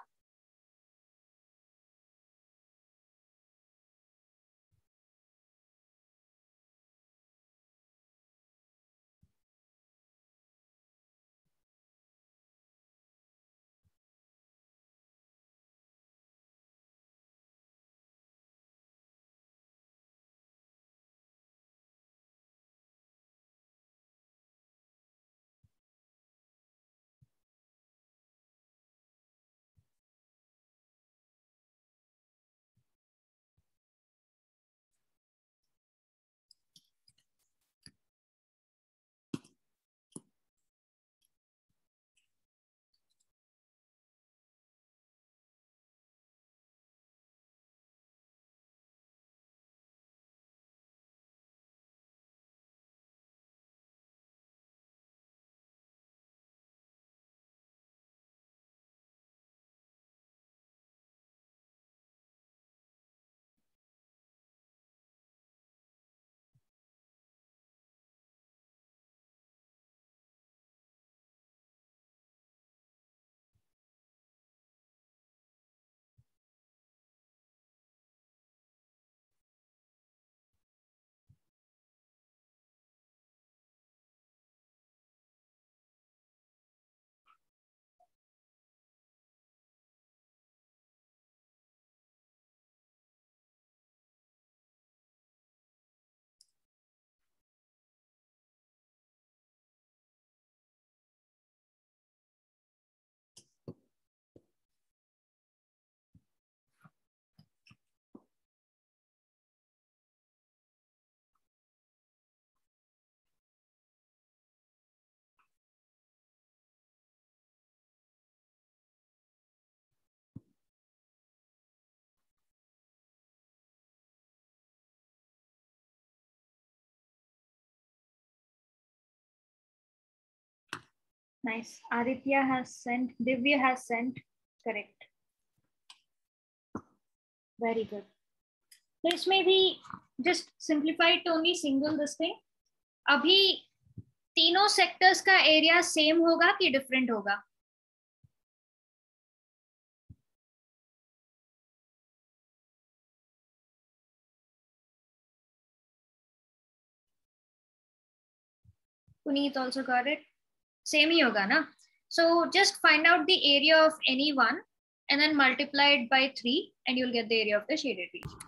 Nice. Aditya has sent, Divya has sent. Correct. Very good. So इसमें भी just simplify to only single this thing. अभी तीनों sectors का area same होगा कि different होगा? Puneet also got it. Same ही होगा ना? So just find out the area of any one and then multiply it by 3 and you'll get the area of the shaded region.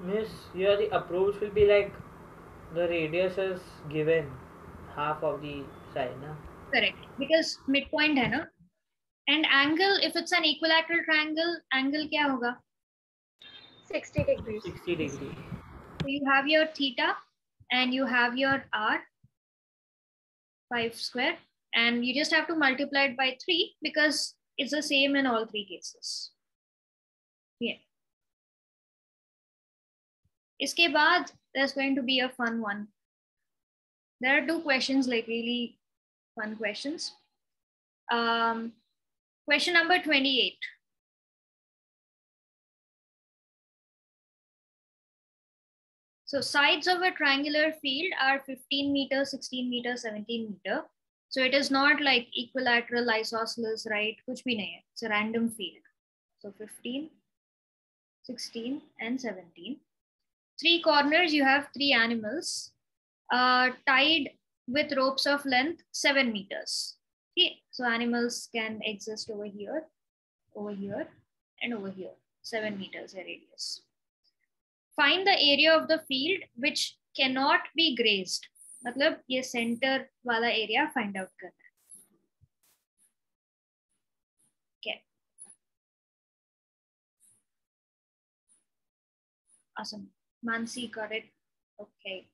Miss, here the approach will be like the radius is given half of the side, na? Correct. Because midpoint है ना? And angle, if it's an equilateral triangle, angle क्या होगा? 60 degrees. 60 degree. So you have your theta and you have your r, 5 square, and you just have to multiply it by 3 because it's the same in all three cases. Yeah. Iske baad, there's going to be a fun one. There are two questions, like really fun questions. Question number 28. So sides of a triangular field are 15 meter, 16 meter, 17 meter. So it is not like equilateral, isosceles, right? Kuch bhi nahi hai. It's a random field. So 15, 16, and 17. Three corners, you have three animals tied with ropes of length 7 meters. Okay, so animals can exist over here, and over here. 7 meters radius. Find the area of the field which cannot be grazed. मतलब ये center वाला area find out करना है. Okay. Awesome. Mansi got it. Okay.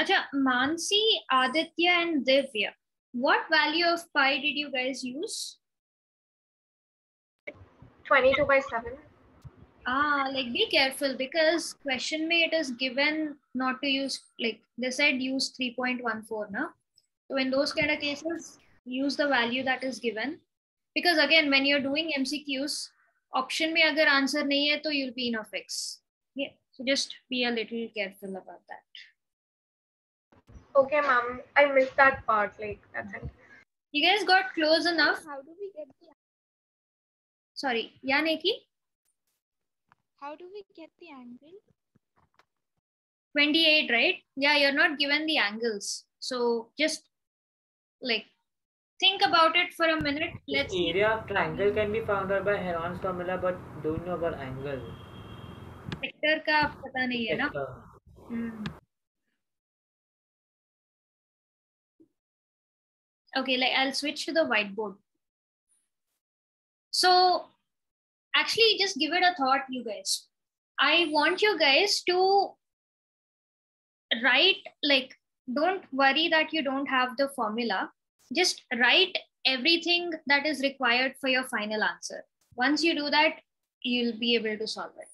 Acha, Mansi, Aditya, and Divya. What value of pi did you guys use? 22/7. Like be careful because question mein it is given not to use, like they said use 3.14 na. So in those kind of cases, use the value that is given. Because again, when you're doing MCQs, option mein agar answer nahi hai, to you'll be in a fix. Yeah. So just be a little careful about that. Okay, ma'am. I missed that part. Like, that's it. You guys got close enough. How do we get the Sorry. Yeah, Neki? how do we get the angle? 28, right? Yeah, you're not given the angles. So just like think about it for a minute. Let's see. Area of triangle can be found out by Heron's formula, but don't know about angle. Sector का पता नहीं है ना. Sector. Okay, like I'll switch to the whiteboard. So actually just give it a thought, you guys. I want you guys to write, like, don't worry that you don't have the formula. Just write everything that is required for your final answer. Once you do that, you'll be able to solve it.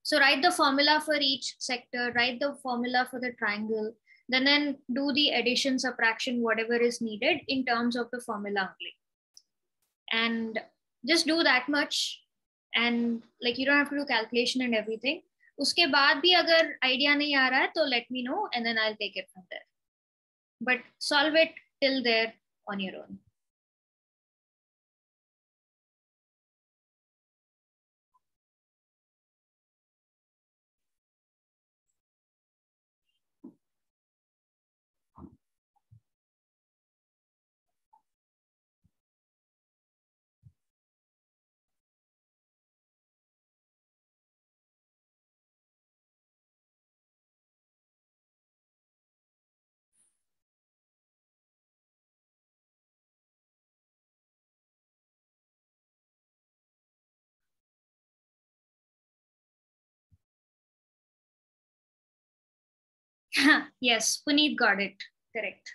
So write the formula for each sector, write the formula for the triangle, then do the addition, subtraction, whatever is needed in terms of the formula only. And just do that much. And like you don't have to do calculation and everything. Uske baad bhi agar idea nahi aa raha hai, to let me know and then I'll take it from there. But solve it till there on your own. Yes, Puneet got it. Correct.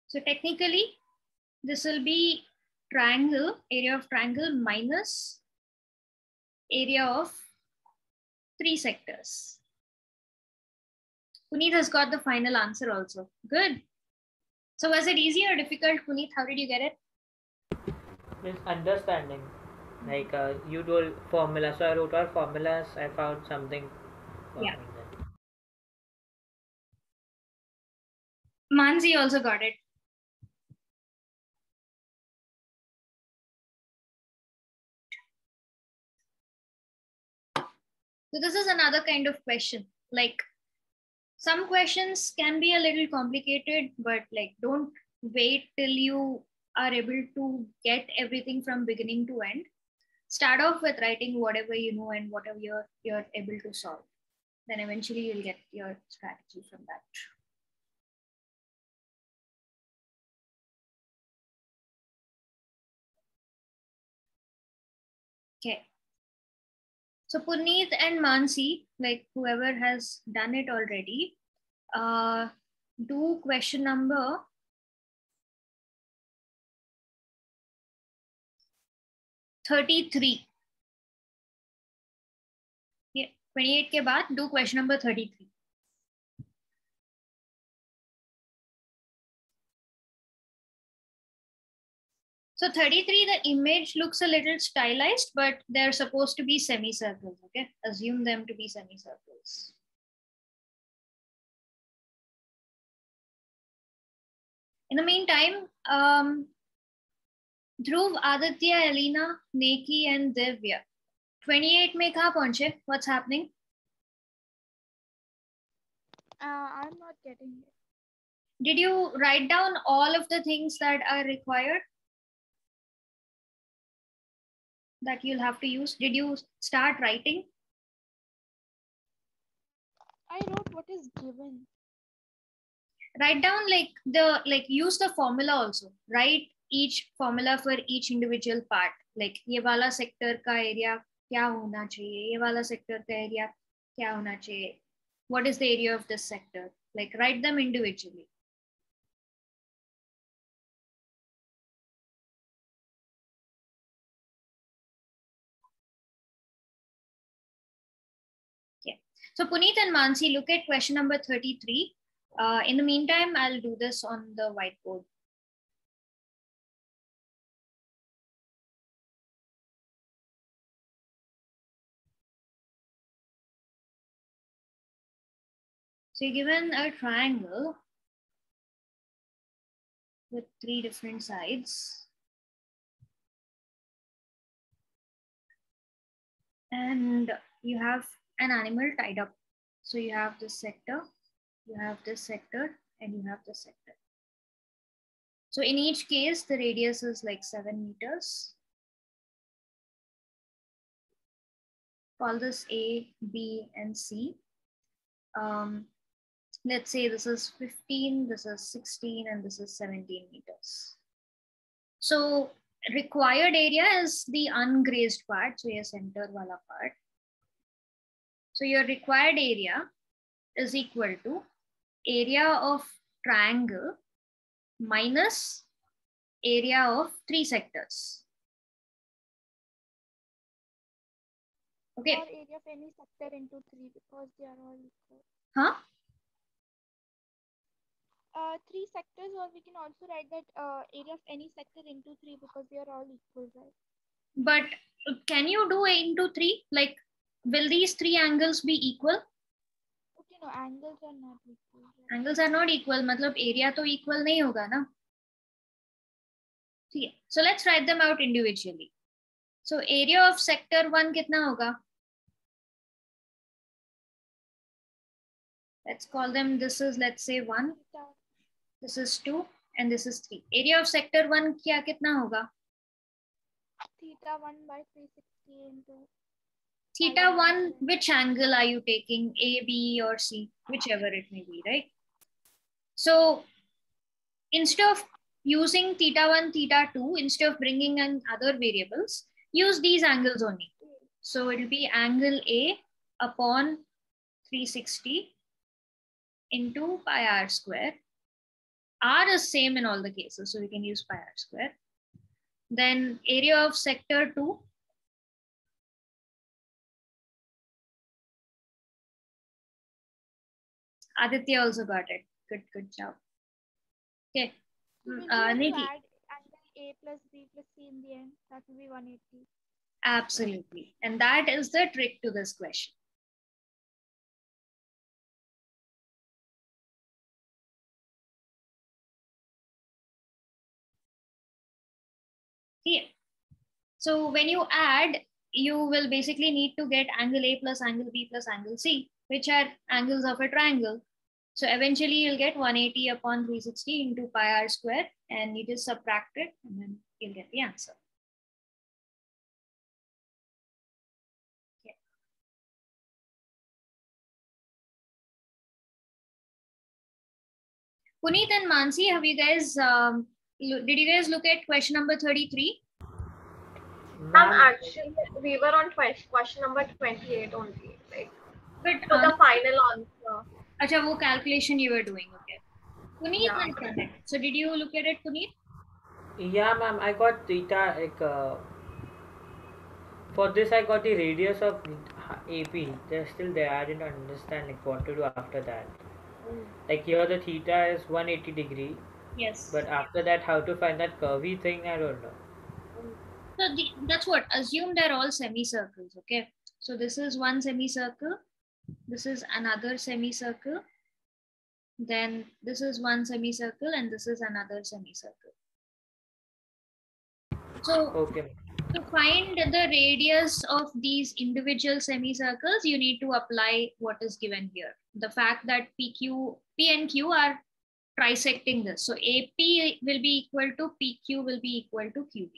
So technically, this will be triangle, area of triangle minus area of 3 sectors. Puneet has got the final answer also. Good. So was it easy or difficult, Puneet? How did you get it? Means understanding. Like you told formula, so I wrote out formulas. I found something. Yeah. Mansi also got it. So this is another kind of question. Like some questions can be a little complicated, but like don't wait till you are able to get everything from beginning to end. Start off with writing whatever you know and whatever you're able to solve. Then eventually you'll get your strategy from that. Okay. So Puneet and Mansi, like whoever has done it already, do question number 33. Yeah, 28 के बाद do question number 33. So 33, the image looks a little stylized, but they're supposed to be semicircles, okay? Assume them to be semicircles. In the meantime, Dhruv, Aditya, Elena, Neki, and Divya, 28 में कहाँ पहुंचे? What's happening? I'm not getting it. Did you write down all of the things that are required that you'll have to use? Did you start writing? I wrote what is given. Write down use the formula also. Write each formula for each individual part. Like ये वाला sector का area क्या होना चाहिए? ये वाला sector का area क्या होना चाहिए? What is the area of this sector? Like write them individually. So Puneet and Mansi, look at question number 33. In the meantime, I'll do this on the whiteboard. So you're given a triangle with 3 different sides. And you have an animal tied up. So you have this sector, you have this sector, and you have this sector. So in each case, the radius is like 7 meters. Call this A, B, and C. Let's say this is 15, this is 16, and this is 17 meters. So required area is the ungrazed part, so your center wala part. So your required area is equal to area of triangle minus area of 3 sectors. Okay. Or area of any sector into 3 because they are all equal. Huh? 3 sectors, or we can also write that area of any sector into 3 because they are all equal, right? But can you do A into 3? Like, will these 3 angles be equal? Okay, no, angles are not equal. Right? Angles are not equal, matlab area to equal nahi hoga na. So let's write them out individually. So area of sector 1 kitna hoga? Let's call them, this is, let's say 1, this is 2, and this is 3. Area of sector 1 kya kitna hoga? Theta 1 by 360 into... Theta 1, which angle are you taking? A, B, or C? Whichever it may be, right? So instead of using theta 1, theta 2, instead of bringing in other variables, use these angles only. So it will be angle A upon 360 into pi r square. R is same in all the cases, so we can use pi r square. Then area of sector 2. Aditya also got it. Good job. Okay. So will you have to Nidhi. add angle A plus B plus C in the end? That will be 180. Absolutely. And that is the trick to this question. Here. So when you add, you will basically need to get angle A plus angle B plus angle C, which are angles of a triangle. So eventually you'll get 180 upon 360 into pi r square, and you just subtract it, and then you'll get the answer. Okay. Puneet and Mansi, have you guys, did you guys look at question number 33? Actually, we were on question number 28 only, like, but for the final answer. Acha, wo calculation you were doing, okay. Puneet, Yeah. has done it. So did you look at it, Puneet? Yeah, ma'am, I got theta, like, for this I got the radius of AP. They're still there. I didn't understand like what to do after that. Like here the theta is 180 degree. Yes. But after that, how to find that curvy thing, I don't know. So that's what, assume they're all semicircles, okay? So this is one semicircle, this is another semicircle, then this is one semicircle, and this is another semicircle. So Okay. To find the radius of these individual semicircles, you need to apply what is given here. The fact that P and Q are trisecting this. So AP will be equal to PQ will be equal to QB.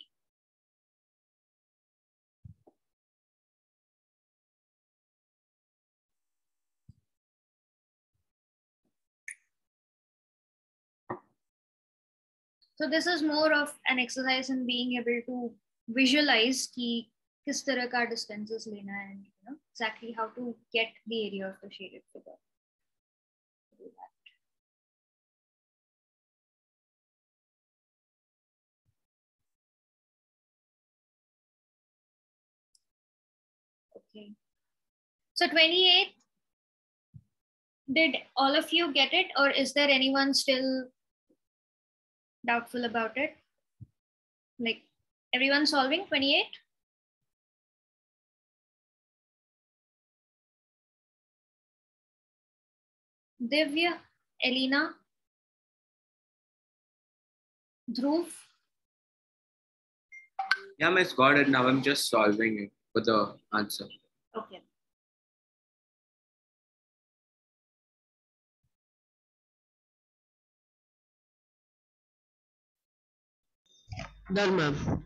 So this is more of an exercise in being able to visualize कि किस तरह का distances लेना है and exactly how to get the area of the shaded figure. Okay. So 28, did all of you get it, or is there anyone still doubtful about it? Like everyone solving 28? Divya, Elena, Dhruv? Yeah, Miss, got it. Now I'm just solving it for the answer. Okay. Done, ma'am.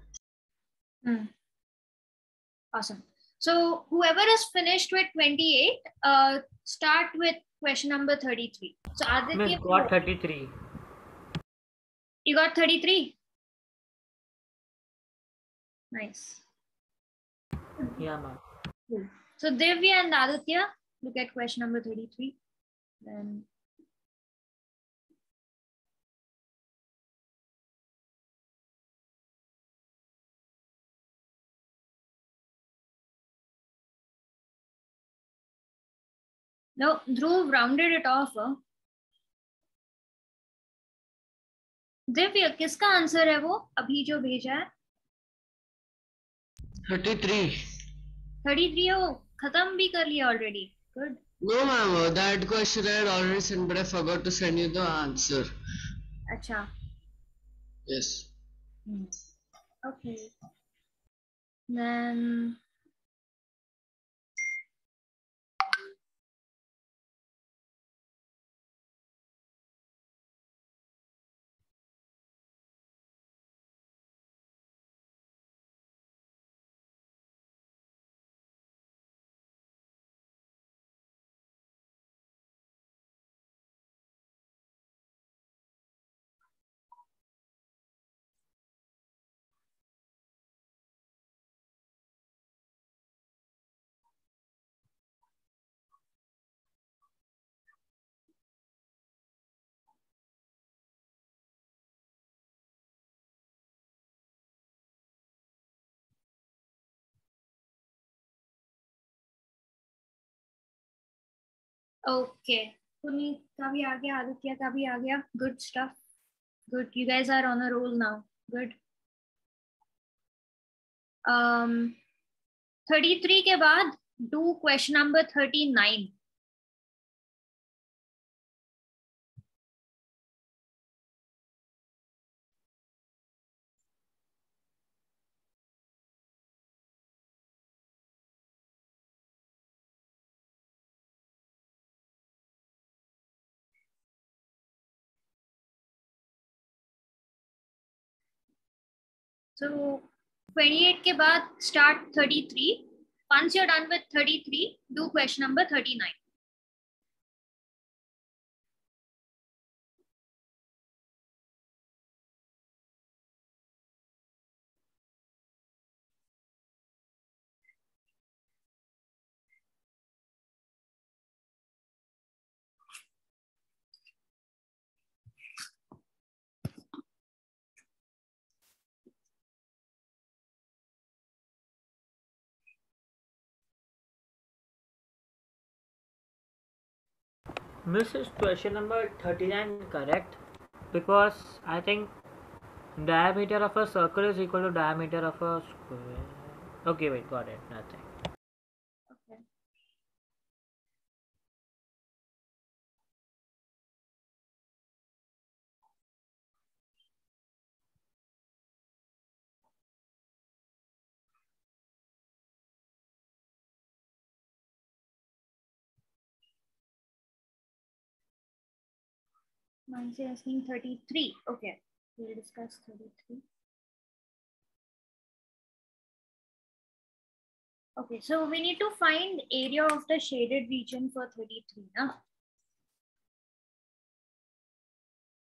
Awesome. So whoever is finished with 28, start with question number 33. So Aditya, Miss got 33. You got 33? Nice. Yeah, ma'am. Cool. So Divya and Aditya, look at question number 33. Then no, Dhruv rounded it off. Divya किसका answer है वो अभी जो भेजा है 33. 33 हो खत्म भी कर लिया already good No, ma'am. That question I had already sent, but I forgot to send you the answer. अच्छा Yes. Okay. Then okay. Puneet का भी आ गया आदित्य का भी आ गया good stuff good you guys are on a roll now good 33 के बाद do question number 39 so 28 के बाद start 33 once you're done with 33 do question number 39 Miss, is question number 39 correct? Because I think diameter of a circle is equal to diameter of a square. Okay, wait, got it. Nothing. Mansi asking 33. Okay, we'll discuss 33. Okay, so we need to find area of the shaded region for 33 now.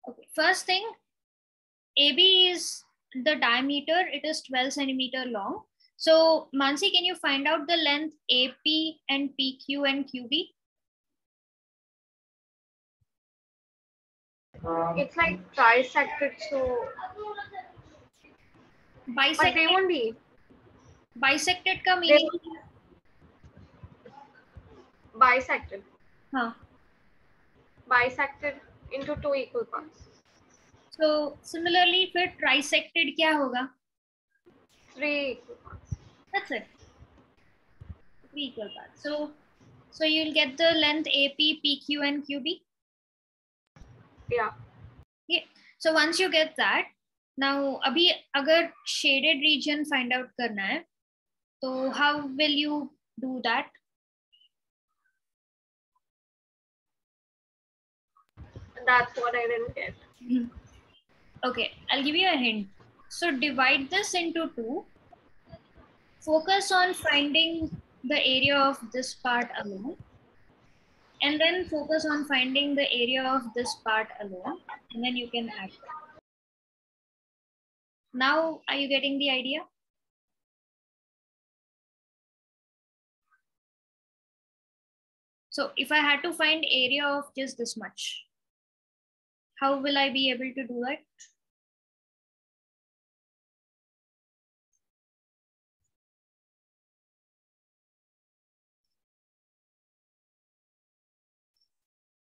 Okay, first thing, AB is the diameter, it is 12 centimeter long. So Mansi, can you find out the length AP and PQ and QB? It's like trisected, so but they Bisected, won't be. bisected ka They meaning? won't be bisected. Huh. Bisected into two equal parts. So similarly, फिर trisected क्या होगा? Three equal parts. That's it. 3 equal parts. So you'll get the length AP, PQ, and QB. Yeah. Yeah. So once you get that, now अभी अगर shaded region find out करना है, तो how will you do that? That's what I didn't get. Okay, I'll give you a hint. So divide this into 2. Focus on finding the area of this part alone. And then focus on finding the area of this part alone. And then you can add that. Now, are you getting the idea? So if I had to find area of just this much, how will I be able to do that?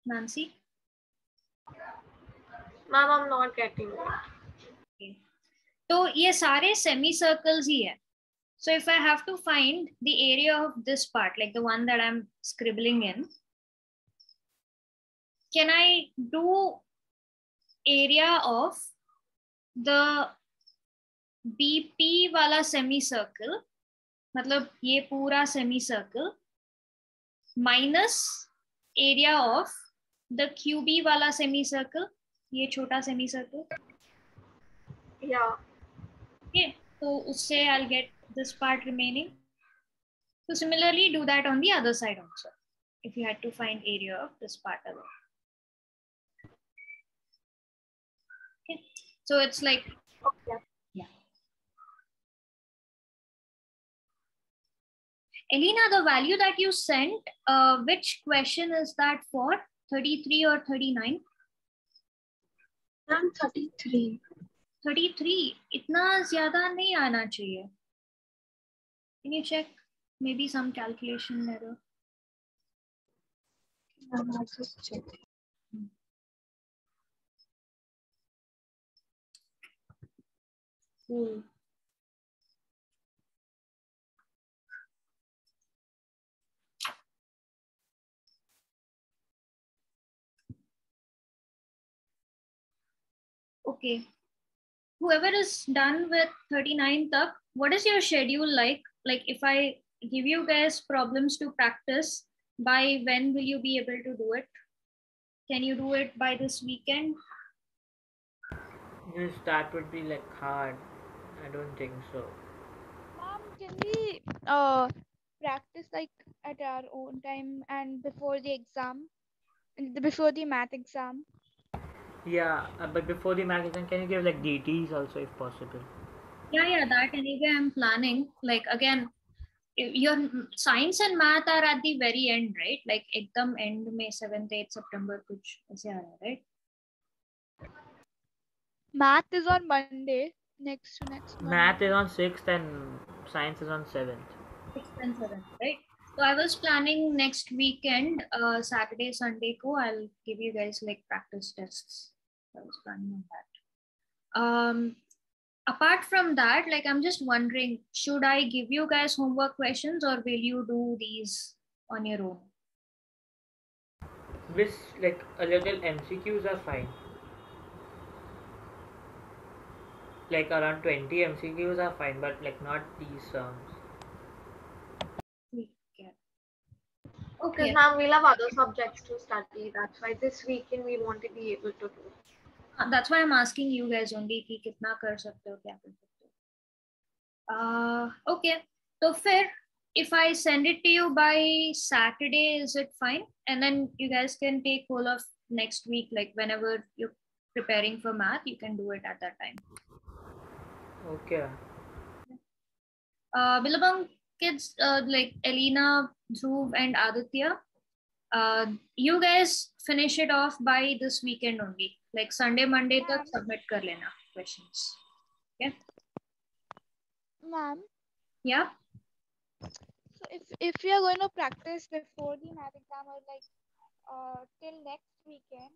Nancy? Ma'am, I'm not getting it. Okay. So ये सारे semicircles ही है. So if I have to find the area of this part, like the one that I'm scribbling in, can I do area of the BP वाला semicircle, मतलब ये पूरा semicircle, minus area of the QB वाला semicircle, ये छोटा semicircle? Yeah. Okay, so उससे I'll get this part remaining. So similarly, do that on the other side also, if you had to find area of this part alone. Okay, so it's like, Okay. yeah. Elena, the value that you sent, which question is that for? 33 or 39? I'm 33. 33, इतना ज़्यादा नहीं आना चाहिए. Can you check? Maybe some calculation error. I'll just check. Cool. Okay. Whoever is done with 39 tak, what is your schedule like? Like if I give you guys problems to practice, by when will you be able to do it? Can you do it by this weekend? Yes, that would be like hard. I don't think so. Mom, can we practice like at our own time and before the exam, before the math exam? Yeah, but before the math exam, can you give like DTs also if possible? Yeah, that anyway I'm planning. Like again, your science and math are at the very end, right? Like ekdam end May 7th, 8th September, kuch aise aa raha hai, right? Math is on Monday, next to next Monday. Math is on 6th and science is on 7th. 6th and 7th, right? So I was planning next weekend, Saturday, Sunday ko, I'll give you guys like practice tests. I was planning on that. Apart from that, like I'm just wondering, should I give you guys homework questions or will you do these on your own? This like a little MCQs are fine. Like around 20 MCQs are fine, but like not these terms. Okay. Because Yeah. now we'll have other subjects to study. That's why this weekend we want to be able to do. That's why I'm asking you guys only कि कितना कर सकते हो क्या कर सकते हो. Okay. So fair. If I send it to you by Saturday, is it fine? And then you guys can take whole of next week, like whenever you're preparing for math, you can do it at that time. Okay. Billabong kids like Elena, Dhruv, and Aditya, you guys finish it off by this weekend only. Like Sunday, Monday, tak submit kar lena questions. Okay. Ma'am, Yeah. so if we are going to practice before the math exam or like till next weekend,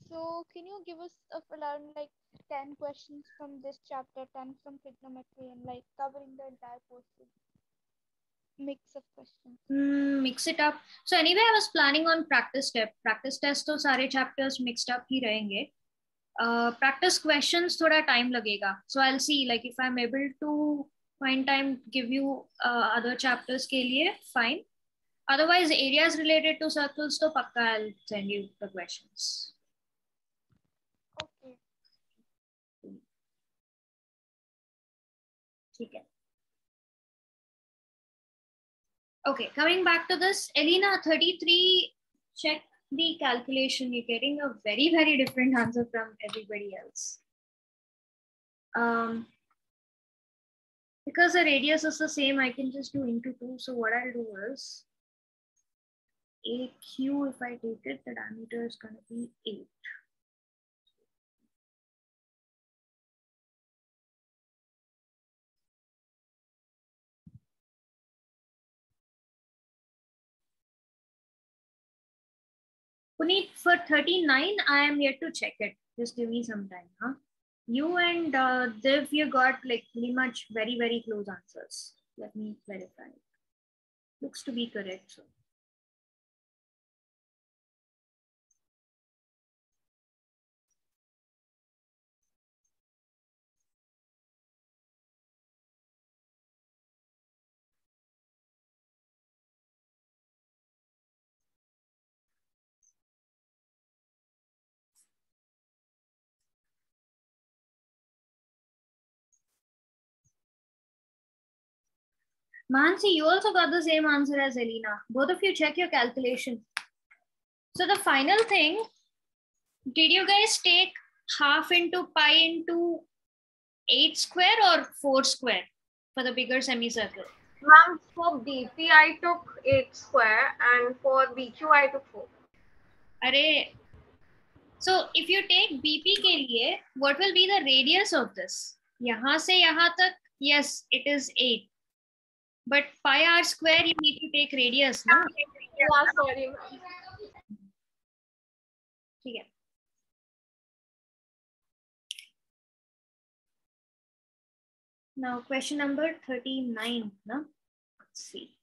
so can you give us around like 10 questions from this chapter, 10 from trigonometry, and like covering the entire portion? Mix of questions. Mix it up. So anyway, I was planning on practice test. Practice test तो सारे chapters mixed up ही रहेंगे. Practice questions थोड़ा time लगेगा. So I'll see like if I'm able to find time give you other chapters के लिए fine. Otherwise areas related to circles तो पक्का I'll send you the questions. Okay. ठीक है. Okay, coming back to this, Elena, 33, check the calculation. You're getting a very, very different answer from everybody else. Because the radius is the same, I can just do into 2. So what I'll do is, AQ, if I take it, the diameter is going to be 8. Puneet, for 39, I am yet to check it. Just give me some time. Huh? You and Div, you got like pretty much very, very close answers. Let me verify. Looks to be correct. So. Mansi, you also got the same answer as Elena. Both of you check your calculation. So the final thing, did you guys take half into pi into 8 square or 4 square for the bigger semicircle? Ma'am, for BP I took 8 square and for BQ I took 4. Array. So if you take BP ke liye, what will be the radius of this? Yahan se yahan tak, yes, it is 8. But pi r square, you need to take radius, no? Yeah, sorry, ma'am. Okay. Now, question number 39. No? Let's see.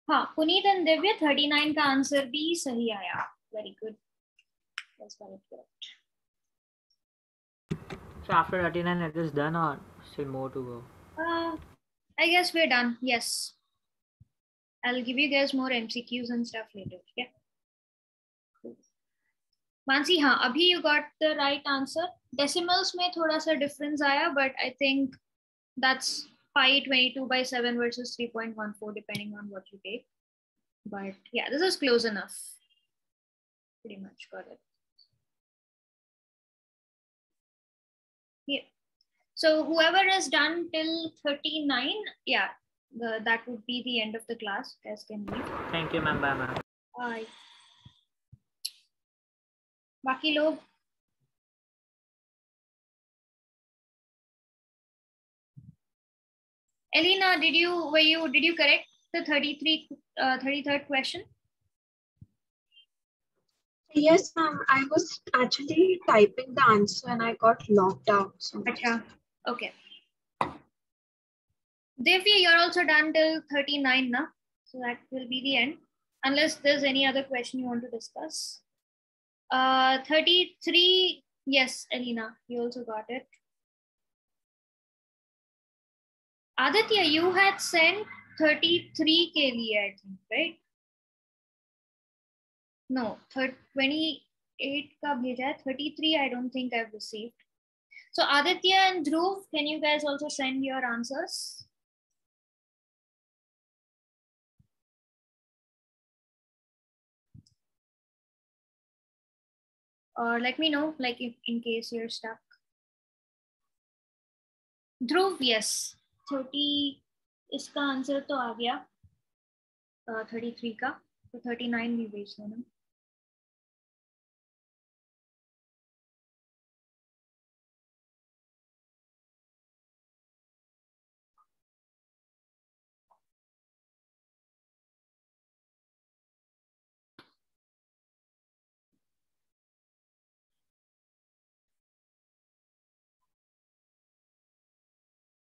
हाँ, Puneet and Divya 39 का answer भी सही आया. Very good. That's correct. So after 39, it is done or still more to go? I guess we're done. Yes. I'll give you guys more MCQs and stuff later. Yeah. Mansi, हाँ, अभी you got the right answer. Decimals में थोड़ा सा difference आया, but I think that's pi 22 by 7 versus 3.14 depending on what you take. But yeah, this is close enough. Pretty much got it. Yeah. So whoever is done till 39, yeah, that would be the end of the class. You guys can leave. Thank you, ma'am. Bye, ma'am. Bye. बाकी लोग Elena, did you correct the 33rd question? Yes, ma'am. I was actually typing the answer and I got locked out. So. Acha. Okay. Divya, you're also done till 39 now. So that will be the end. Unless there's any other question you want to discuss. 33, yes, Elena, you also got it. Aditya, you had sent 33 ke liye, I think, right? No, 28 ka bheja hai. 33, I don't think I've received. So Aditya and Dhruv, can you guys also send your answers? Or let me know, like if in case you're stuck. Dhruv, yes. 30, इसका answer तो आ गया 33 का, तो 39 भी भेज देना.